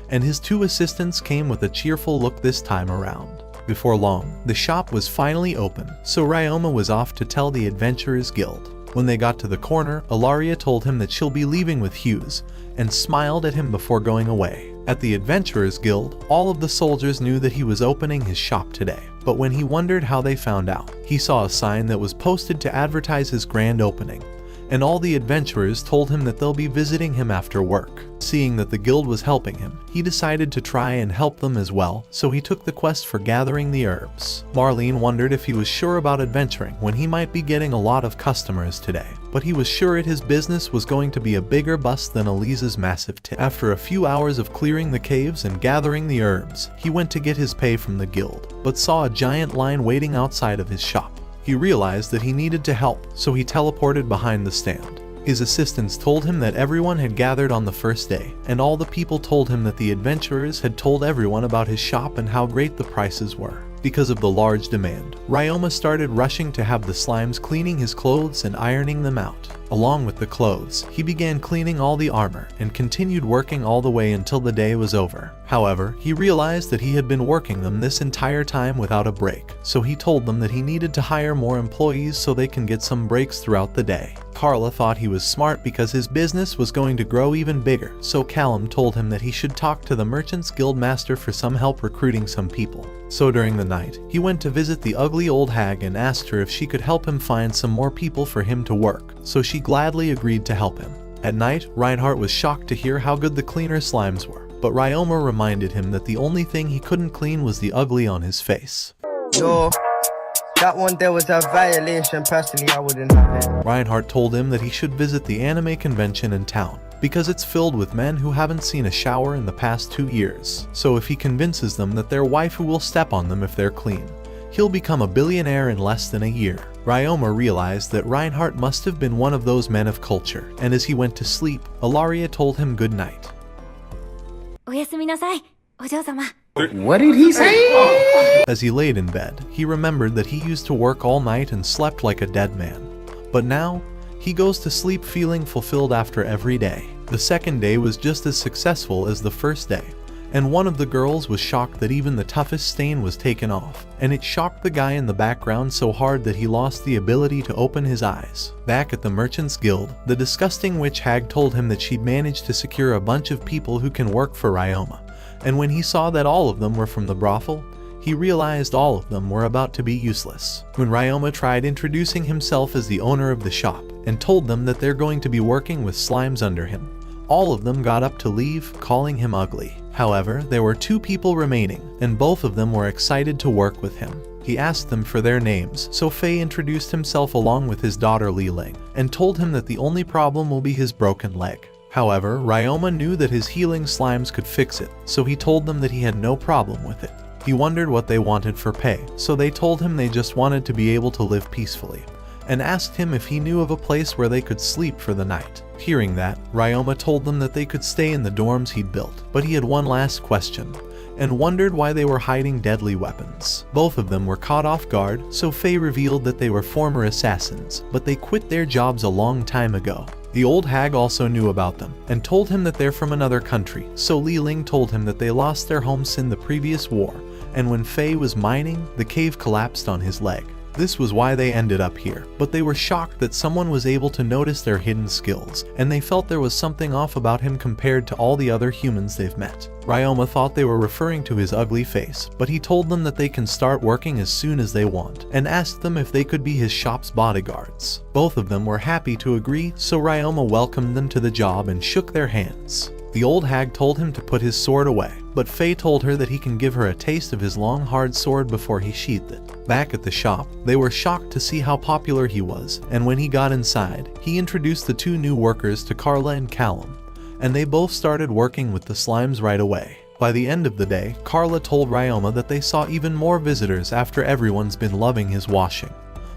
and his two assistants came with a cheerful look this time around. Before long, the shop was finally open, so Ryoma was off to tell the Adventurers Guild. When they got to the corner, Ilaria told him that she'll be leaving with Hughes, and smiled at him before going away. At the Adventurers Guild, all of the soldiers knew that he was opening his shop today, but when he wondered how they found out, he saw a sign that was posted to advertise his grand opening, and all the adventurers told him that they'll be visiting him after work. Seeing that the guild was helping him, he decided to try and help them as well, so he took the quest for gathering the herbs. Marlene wondered if he was sure about adventuring when he might be getting a lot of customers today, but he was sure his business was going to be a bigger bust than Elise's massive tip. After a few hours of clearing the caves and gathering the herbs, he went to get his pay from the guild, but saw a giant line waiting outside of his shop. He realized that he needed to help, so he teleported behind the stand. His assistants told him that everyone had gathered on the first day, and all the people told him that the adventurers had told everyone about his shop and how great the prices were. Because of the large demand, Ryoma started rushing to have the slimes cleaning his clothes and ironing them out. Along with the clothes, he began cleaning all the armor and continued working all the way until the day was over. However, he realized that he had been working them this entire time without a break, so he told them that he needed to hire more employees so they can get some breaks throughout the day. Carla thought he was smart because his business was going to grow even bigger, so Callum told him that he should talk to the Merchants Guild Master for some help recruiting some people. So during the night, he went to visit the ugly old hag and asked her if she could help him find some more people for him to work, so she gladly agreed to help him. At night, Reinhardt was shocked to hear how good the cleaner slimes were, but Ryoma reminded him that the only thing he couldn't clean was the ugly on his face. Yo, that one there was a violation. Personally, I wouldn't have it. Reinhardt told him that he should visit the anime convention in town, because it's filled with men who haven't seen a shower in the past 2 years. So if he convinces them that their waifu will step on them if they're clean, he'll become a billionaire in less than a year. Ryoma realized that Reinhardt must have been one of those men of culture, and as he went to sleep, Ilaria told him good night. What did he say? As he laid in bed, he remembered that he used to work all night and slept like a dead man. But now, he goes to sleep feeling fulfilled after every day. The second day was just as successful as the first day, and one of the girls was shocked that even the toughest stain was taken off, and it shocked the guy in the background so hard that he lost the ability to open his eyes. Back at the Merchants Guild, the disgusting witch hag told him that she'd managed to secure a bunch of people who can work for Ryoma, and when he saw that all of them were from the brothel, he realized all of them were about to be useless. When Ryoma tried introducing himself as the owner of the shop and told them that they're going to be working with slimes under him, all of them got up to leave, calling him ugly. However, there were 2 people remaining, and both of them were excited to work with him. He asked them for their names, so Faye introduced himself along with his daughter Li Ling, and told him that the only problem will be his broken leg. However, Ryoma knew that his healing slimes could fix it, so he told them that he had no problem with it. He wondered what they wanted for pay, so they told him they just wanted to be able to live peacefully, and asked him if he knew of a place where they could sleep for the night. Hearing that, Ryoma told them that they could stay in the dorms he'd built, but he had one last question, and wondered why they were hiding deadly weapons. Both of them were caught off guard, so Faye revealed that they were former assassins, but they quit their jobs a long time ago. The old hag also knew about them, and told him that they're from another country, so Li Ling told him that they lost their homes in the previous war, and when Faye was mining, the cave collapsed on his leg. This was why they ended up here, but they were shocked that someone was able to notice their hidden skills, and they felt there was something off about him compared to all the other humans they've met. Ryoma thought they were referring to his ugly face, but he told them that they can start working as soon as they want, and asked them if they could be his shop's bodyguards. Both of them were happy to agree, so Ryoma welcomed them to the job and shook their hands. The old hag told him to put his sword away, but Faye told her that he can give her a taste of his long hard sword before he sheathed it. Back at the shop, they were shocked to see how popular he was, and when he got inside, he introduced the two new workers to Carla and Callum, and they both started working with the slimes right away. By the end of the day, Carla told Ryoma that they saw even more visitors after everyone's been loving his washing.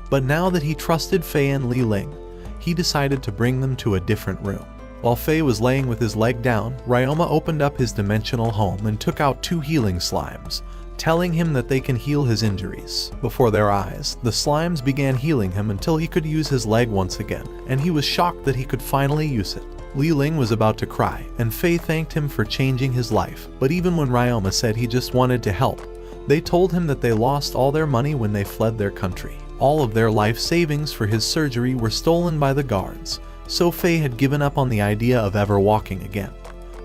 But now that he trusted Faye and Li Ling, he decided to bring them to a different room. While Faye was laying with his leg down, Ryoma opened up his dimensional home and took out two healing slimes, telling him that they can heal his injuries. Before their eyes, the slimes began healing him until he could use his leg once again, and he was shocked that he could finally use it. Li Ling was about to cry, and Faye thanked him for changing his life, but even when Ryoma said he just wanted to help, they told him that they lost all their money when they fled their country. All of their life savings for his surgery were stolen by the guards, so Faye had given up on the idea of ever walking again.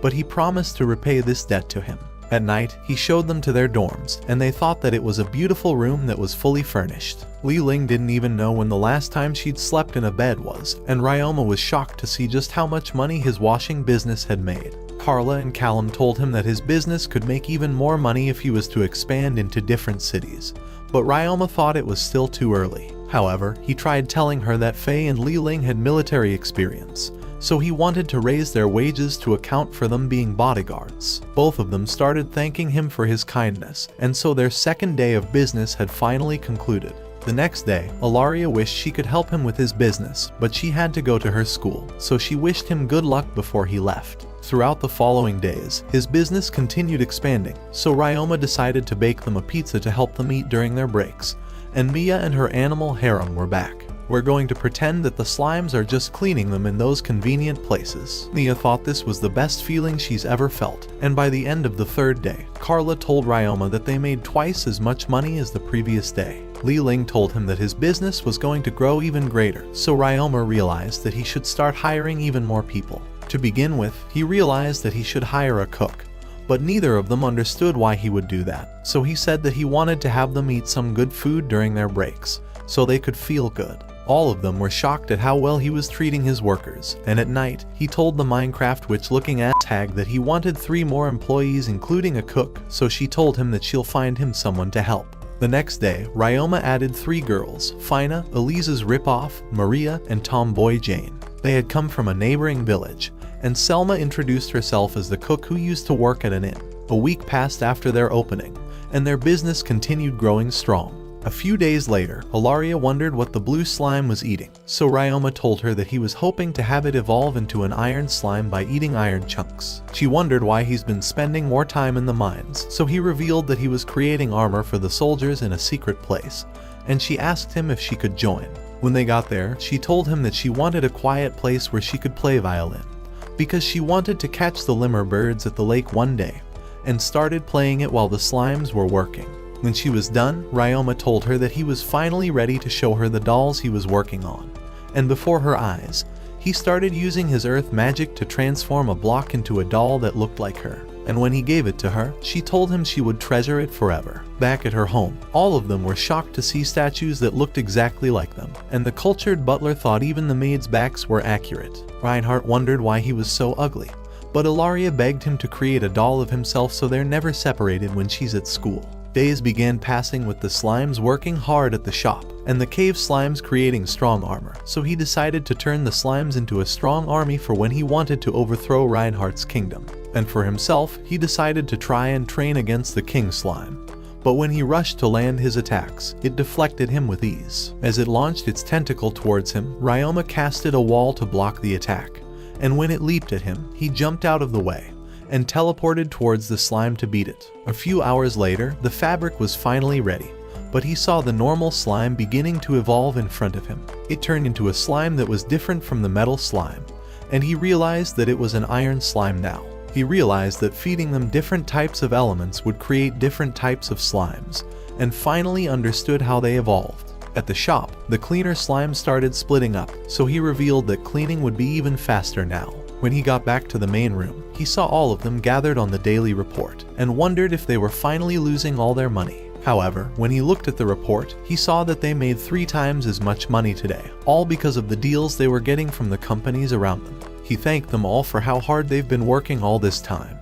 But he promised to repay this debt to him. At night, he showed them to their dorms, and they thought that it was a beautiful room that was fully furnished. Li Ling didn't even know when the last time she'd slept in a bed was, and Ryoma was shocked to see just how much money his washing business had made. Carla and Callum told him that his business could make even more money if he was to expand into different cities, but Ryoma thought it was still too early. However, he tried telling her that Faye and Li Ling had military experience, so he wanted to raise their wages to account for them being bodyguards. Both of them started thanking him for his kindness, and so their second day of business had finally concluded. The next day, Ilaria wished she could help him with his business, but she had to go to her school, so she wished him good luck before he left. Throughout the following days, his business continued expanding, so Ryoma decided to bake them a pizza to help them eat during their breaks, and Mia and her animal harem were back. We're going to pretend that the slimes are just cleaning them in those convenient places. Mia thought this was the best feeling she's ever felt, and by the end of the third day, Carla told Ryoma that they made twice as much money as the previous day. Li Ling told him that his business was going to grow even greater, so Ryoma realized that he should start hiring even more people. To begin with, he realized that he should hire a cook, but neither of them understood why he would do that, so he said that he wanted to have them eat some good food during their breaks, so they could feel good. All of them were shocked at how well he was treating his workers, and at night, he told the Minecraft witch-looking ass hag that he wanted 3 more employees including a cook, so she told him that she'll find him someone to help. The next day, Ryoma added 3 girls, Fina, Elisa's ripoff, Maria, and Tomboy Jane. They had come from a neighboring village, and Selma introduced herself as the cook who used to work at an inn. A week passed after their opening, and their business continued growing strong. A few days later, Ilaria wondered what the blue slime was eating, so Ryoma told her that he was hoping to have it evolve into an iron slime by eating iron chunks. She wondered why he's been spending more time in the mines, so he revealed that he was creating armor for the soldiers in a secret place, and she asked him if she could join. When they got there, she told him that she wanted a quiet place where she could play violin, because she wanted to catch the lemur birds at the lake one day, and started playing it while the slimes were working. When she was done, Ryoma told her that he was finally ready to show her the dolls he was working on, and before her eyes, he started using his earth magic to transform a block into a doll that looked like her. And when he gave it to her, she told him she would treasure it forever. Back at her home, all of them were shocked to see statues that looked exactly like them, and the cultured butler thought even the maids' backs were accurate. Reinhardt wondered why he was so ugly, but Ilaria begged him to create a doll of himself so they're never separated when she's at school. Days began passing with the slimes working hard at the shop, and the cave slimes creating strong armor, so he decided to turn the slimes into a strong army for when he wanted to overthrow Reinhardt's kingdom. And for himself, he decided to try and train against the king slime. But when he rushed to land his attacks, it deflected him with ease. As it launched its tentacle towards him, Ryoma casted a wall to block the attack, and when it leaped at him, he jumped out of the way and teleported towards the slime to beat it. A few hours later, the fabric was finally ready, but he saw the normal slime beginning to evolve in front of him. It turned into a slime that was different from the metal slime, and he realized that it was an iron slime now. He realized that feeding them different types of elements would create different types of slimes, and finally understood how they evolved. At the shop, the cleaner slime started splitting up, so he revealed that cleaning would be even faster now. When he got back to the main room, he saw all of them gathered on the daily report, and wondered if they were finally losing all their money. However, when he looked at the report, he saw that they made 3 times as much money today, all because of the deals they were getting from the companies around them. He thanked them all for how hard they've been working all this time,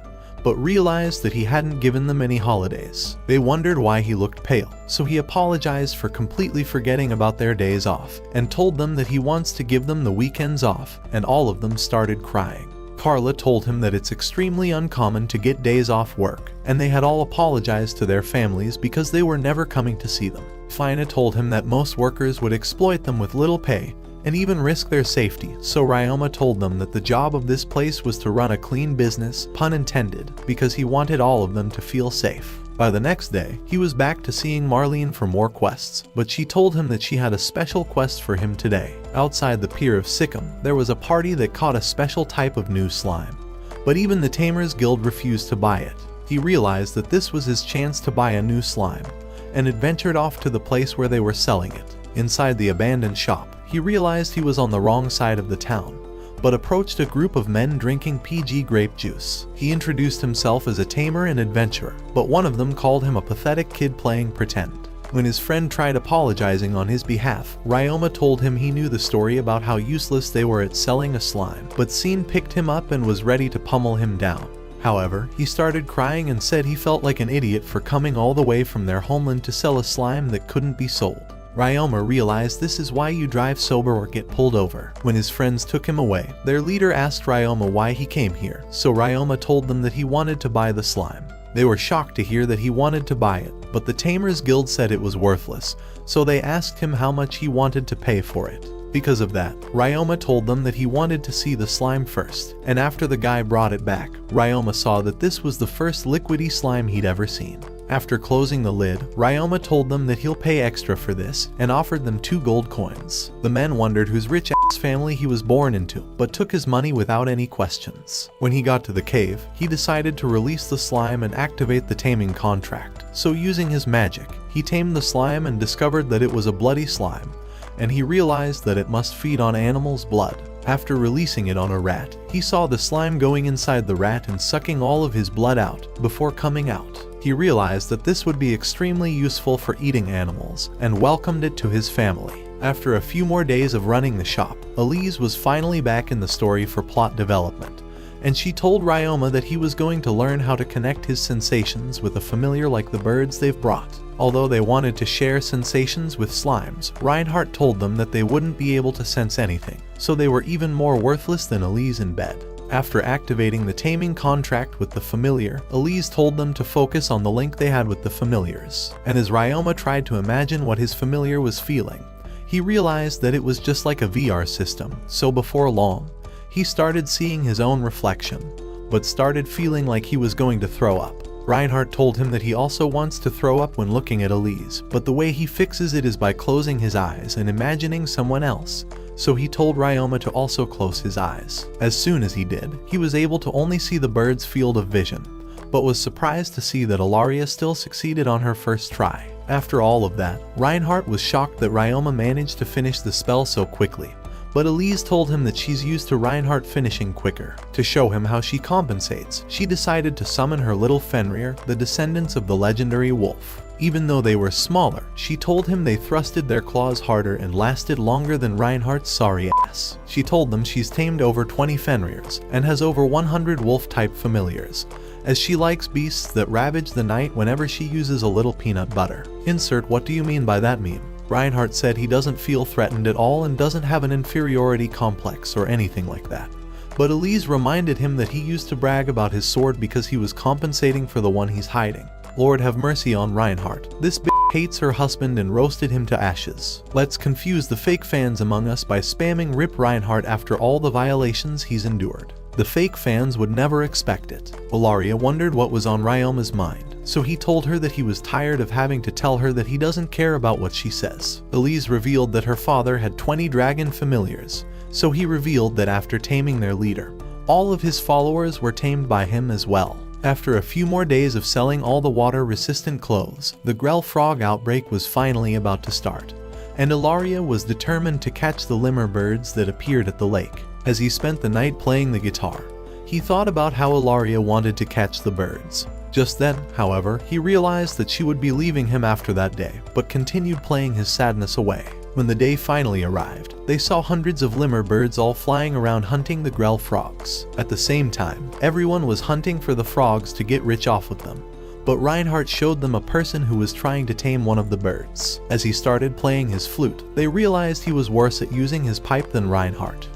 but realized that he hadn't given them any holidays. They wondered why he looked pale, so he apologized for completely forgetting about their days off, and told them that he wants to give them the weekends off, and all of them started crying. Carla told him that it's extremely uncommon to get days off work, and they had all apologized to their families because they were never coming to see them. Fina told him that most workers would exploit them with little pay, and even risk their safety, so Ryoma told them that the job of this place was to run a clean business, pun intended, because he wanted all of them to feel safe. By the next day, he was back to seeing Marlene for more quests, but she told him that she had a special quest for him today. Outside the Pier of Sikkim, there was a party that caught a special type of new slime, but even the Tamers Guild refused to buy it. He realized that this was his chance to buy a new slime, and adventured off to the place where they were selling it. Inside the abandoned shop, he realized he was on the wrong side of the town, but approached a group of men drinking PG grape juice. He introduced himself as a tamer and adventurer, but one of them called him a pathetic kid playing pretend. When his friend tried apologizing on his behalf, Ryoma told him he knew the story about how useless they were at selling a slime, but Scene picked him up and was ready to pummel him down. However, he started crying and said he felt like an idiot for coming all the way from their homeland to sell a slime that couldn't be sold. Ryoma realized this is why you drive sober or get pulled over. When his friends took him away, their leader asked Ryoma why he came here, so Ryoma told them that he wanted to buy the slime. They were shocked to hear that he wanted to buy it, but the Tamers Guild said it was worthless, so they asked him how much he wanted to pay for it. Because of that, Ryoma told them that he wanted to see the slime first, and after the guy brought it back, Ryoma saw that this was the first liquidy slime he'd ever seen. After closing the lid, Ryoma told them that he'll pay extra for this and offered them 2 gold coins. The men wondered whose rich-ass family he was born into, but took his money without any questions. When he got to the cave, he decided to release the slime and activate the taming contract. So using his magic, he tamed the slime and discovered that it was a bloody slime, and he realized that it must feed on animals' blood. After releasing it on a rat, he saw the slime going inside the rat and sucking all of his blood out before coming out. He realized that this would be extremely useful for eating animals, and welcomed it to his family. After a few more days of running the shop, Elise was finally back in the story for plot development, and she told Ryoma that he was going to learn how to connect his sensations with a familiar like the birds they've brought. Although they wanted to share sensations with slimes, Reinhardt told them that they wouldn't be able to sense anything, so they were even more worthless than Elise in bed. After activating the taming contract with the familiar, Elise told them to focus on the link they had with the familiars. And as Ryoma tried to imagine what his familiar was feeling, he realized that it was just like a VR system, so before long, he started seeing his own reflection, but started feeling like he was going to throw up. Reinhardt told him that he also wants to throw up when looking at Elise, but the way he fixes it is by closing his eyes and imagining someone else, so he told Ryoma to also close his eyes. As soon as he did, he was able to only see the bird's field of vision, but was surprised to see that Ilaria still succeeded on her first try. After all of that, Reinhardt was shocked that Ryoma managed to finish the spell so quickly, but Elise told him that she's used to Reinhardt finishing quicker. To show him how she compensates, she decided to summon her little Fenrir, the descendants of the legendary wolf. Even though they were smaller, she told him they thrusted their claws harder and lasted longer than Reinhardt's sorry ass. She told them she's tamed over 20 Fenrirs and has over 100 wolf-type familiars, as she likes beasts that ravage the night whenever she uses a little peanut butter. Insert what do you mean by that meme. Reinhardt said he doesn't feel threatened at all and doesn't have an inferiority complex or anything like that. But Elise reminded him that he used to brag about his sword because he was compensating for the one he's hiding. Lord have mercy on Reinhardt. This bitch hates her husband and roasted him to ashes. Let's confuse the fake fans among us by spamming Rip Reinhardt after all the violations he's endured. The fake fans would never expect it. Ilaria wondered what was on Ryoma's mind, so he told her that he was tired of having to tell her that he doesn't care about what she says. Elise revealed that her father had 20 dragon familiars, so he revealed that after taming their leader, all of his followers were tamed by him as well. After a few more days of selling all the water-resistant clothes, the Grell frog outbreak was finally about to start, and Ilaria was determined to catch the lemur birds that appeared at the lake. As he spent the night playing the guitar, he thought about how Ilaria wanted to catch the birds. Just then, however, he realized that she would be leaving him after that day, but continued playing his sadness away. When the day finally arrived, they saw hundreds of lemur birds all flying around hunting the grell frogs. At the same time, everyone was hunting for the frogs to get rich off of them. But Reinhardt showed them a person who was trying to tame one of the birds. As he started playing his flute, they realized he was worse at using his pipe than Reinhardt.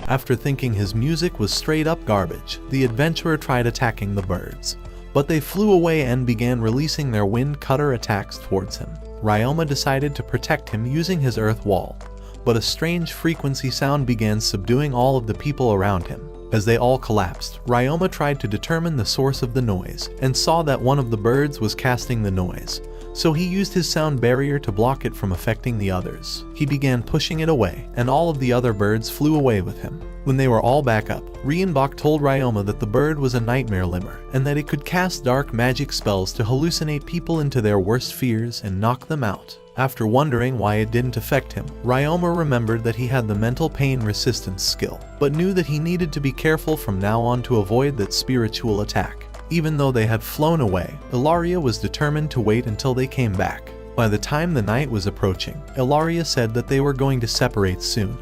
After thinking his music was straight up garbage, the adventurer tried attacking the birds. But they flew away and began releasing their wind cutter attacks towards him. Ryoma decided to protect him using his earth wall. But a strange frequency sound began subduing all of the people around him. As they all collapsed, Ryoma tried to determine the source of the noise, and saw that one of the birds was casting the noise. So he used his sound barrier to block it from affecting the others. He began pushing it away, and all of the other birds flew away with him. When they were all back up, Reinbach told Ryoma that the bird was a nightmare lemur, and that it could cast dark magic spells to hallucinate people into their worst fears and knock them out. After wondering why it didn't affect him, Ryoma remembered that he had the mental pain resistance skill, but knew that he needed to be careful from now on to avoid that spiritual attack. Even though they had flown away, Ilaria was determined to wait until they came back. By the time the night was approaching, Ilaria said that they were going to separate soon.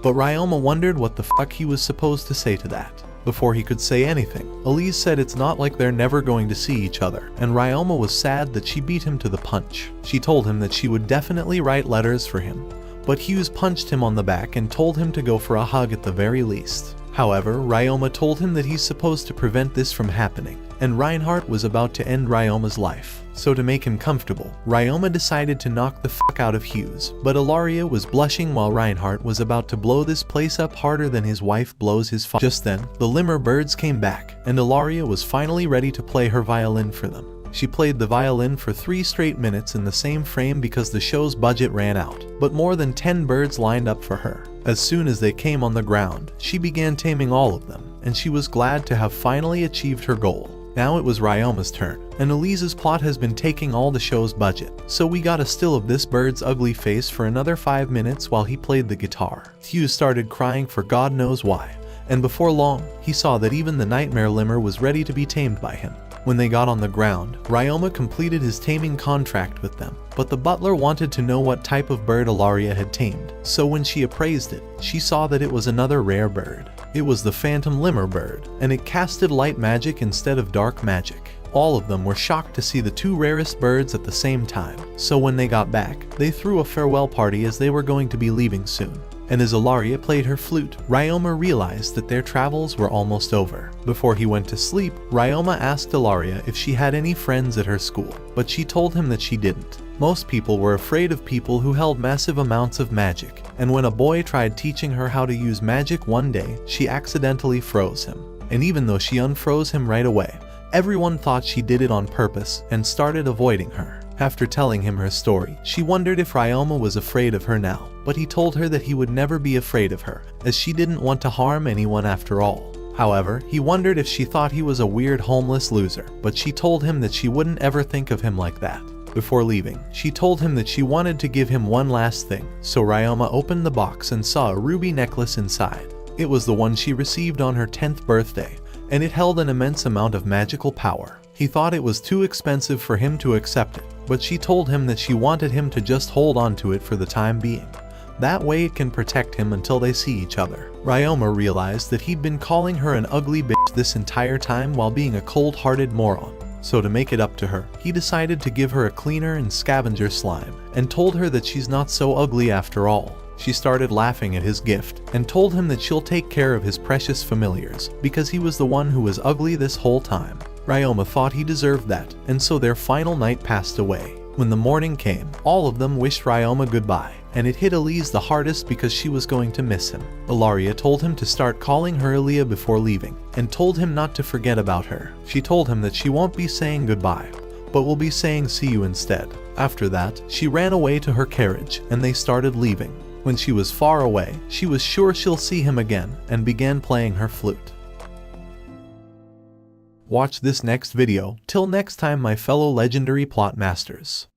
But Ryoma wondered what the fuck he was supposed to say to that. Before he could say anything, Elise said it's not like they're never going to see each other, and Ryoma was sad that she beat him to the punch. She told him that she would definitely write letters for him, but Hughes punched him on the back and told him to go for a hug at the very least. However, Ryoma told him that he's supposed to prevent this from happening, and Reinhardt was about to end Ryoma's life. So to make him comfortable, Ryoma decided to knock the fuck out of Hughes, but Ilaria was blushing while Reinhardt was about to blow this place up harder than his wife blows his father. Just then, the lemur birds came back, and Ilaria was finally ready to play her violin for them. She played the violin for 3 straight minutes in the same frame because the show's budget ran out, but more than 10 birds lined up for her. As soon as they came on the ground, she began taming all of them, and she was glad to have finally achieved her goal. Now it was Ryoma's turn, and Elise's plot has been taking all the show's budget, so we got a still of this bird's ugly face for another 5 minutes while he played the guitar. Hughes started crying for God knows why, and before long, he saw that even the nightmare lemur was ready to be tamed by him. When they got on the ground, Ryoma completed his taming contract with them, but the butler wanted to know what type of bird Ilaria had tamed, so when she appraised it, she saw that it was another rare bird. It was the phantom lemur bird, and it casted light magic instead of dark magic. All of them were shocked to see the 2 rarest birds at the same time, so when they got back, they threw a farewell party as they were going to be leaving soon. And as Ilaria played her flute, Ryoma realized that their travels were almost over. Before he went to sleep, Ryoma asked Ilaria if she had any friends at her school, but she told him that she didn't. Most people were afraid of people who held massive amounts of magic, and when a boy tried teaching her how to use magic one day, she accidentally froze him. And even though she unfroze him right away, everyone thought she did it on purpose and started avoiding her. After telling him her story, she wondered if Ryoma was afraid of her now, but he told her that he would never be afraid of her, as she didn't want to harm anyone after all. However, he wondered if she thought he was a weird homeless loser, but she told him that she wouldn't ever think of him like that. Before leaving, she told him that she wanted to give him one last thing, so Ryoma opened the box and saw a ruby necklace inside. It was the one she received on her 10th birthday, and it held an immense amount of magical power. He thought it was too expensive for him to accept it, but she told him that she wanted him to just hold on to it for the time being. That way it can protect him until they see each other. Ryoma realized that he'd been calling her an ugly bitch this entire time while being a cold-hearted moron. So to make it up to her, he decided to give her a cleaner and scavenger slime, and told her that she's not so ugly after all. She started laughing at his gift, and told him that she'll take care of his precious familiars, because he was the one who was ugly this whole time. Ryoma thought he deserved that, and so their final night passed away. When the morning came, all of them wished Ryoma goodbye, and it hit Elise the hardest because she was going to miss him. Ilaria told him to start calling her Elia before leaving, and told him not to forget about her. She told him that she won't be saying goodbye, but will be saying see you instead. After that, she ran away to her carriage, and they started leaving. When she was far away, she was sure she'll see him again, and began playing her flute. Watch this next video. Till next time, my fellow legendary plot masters.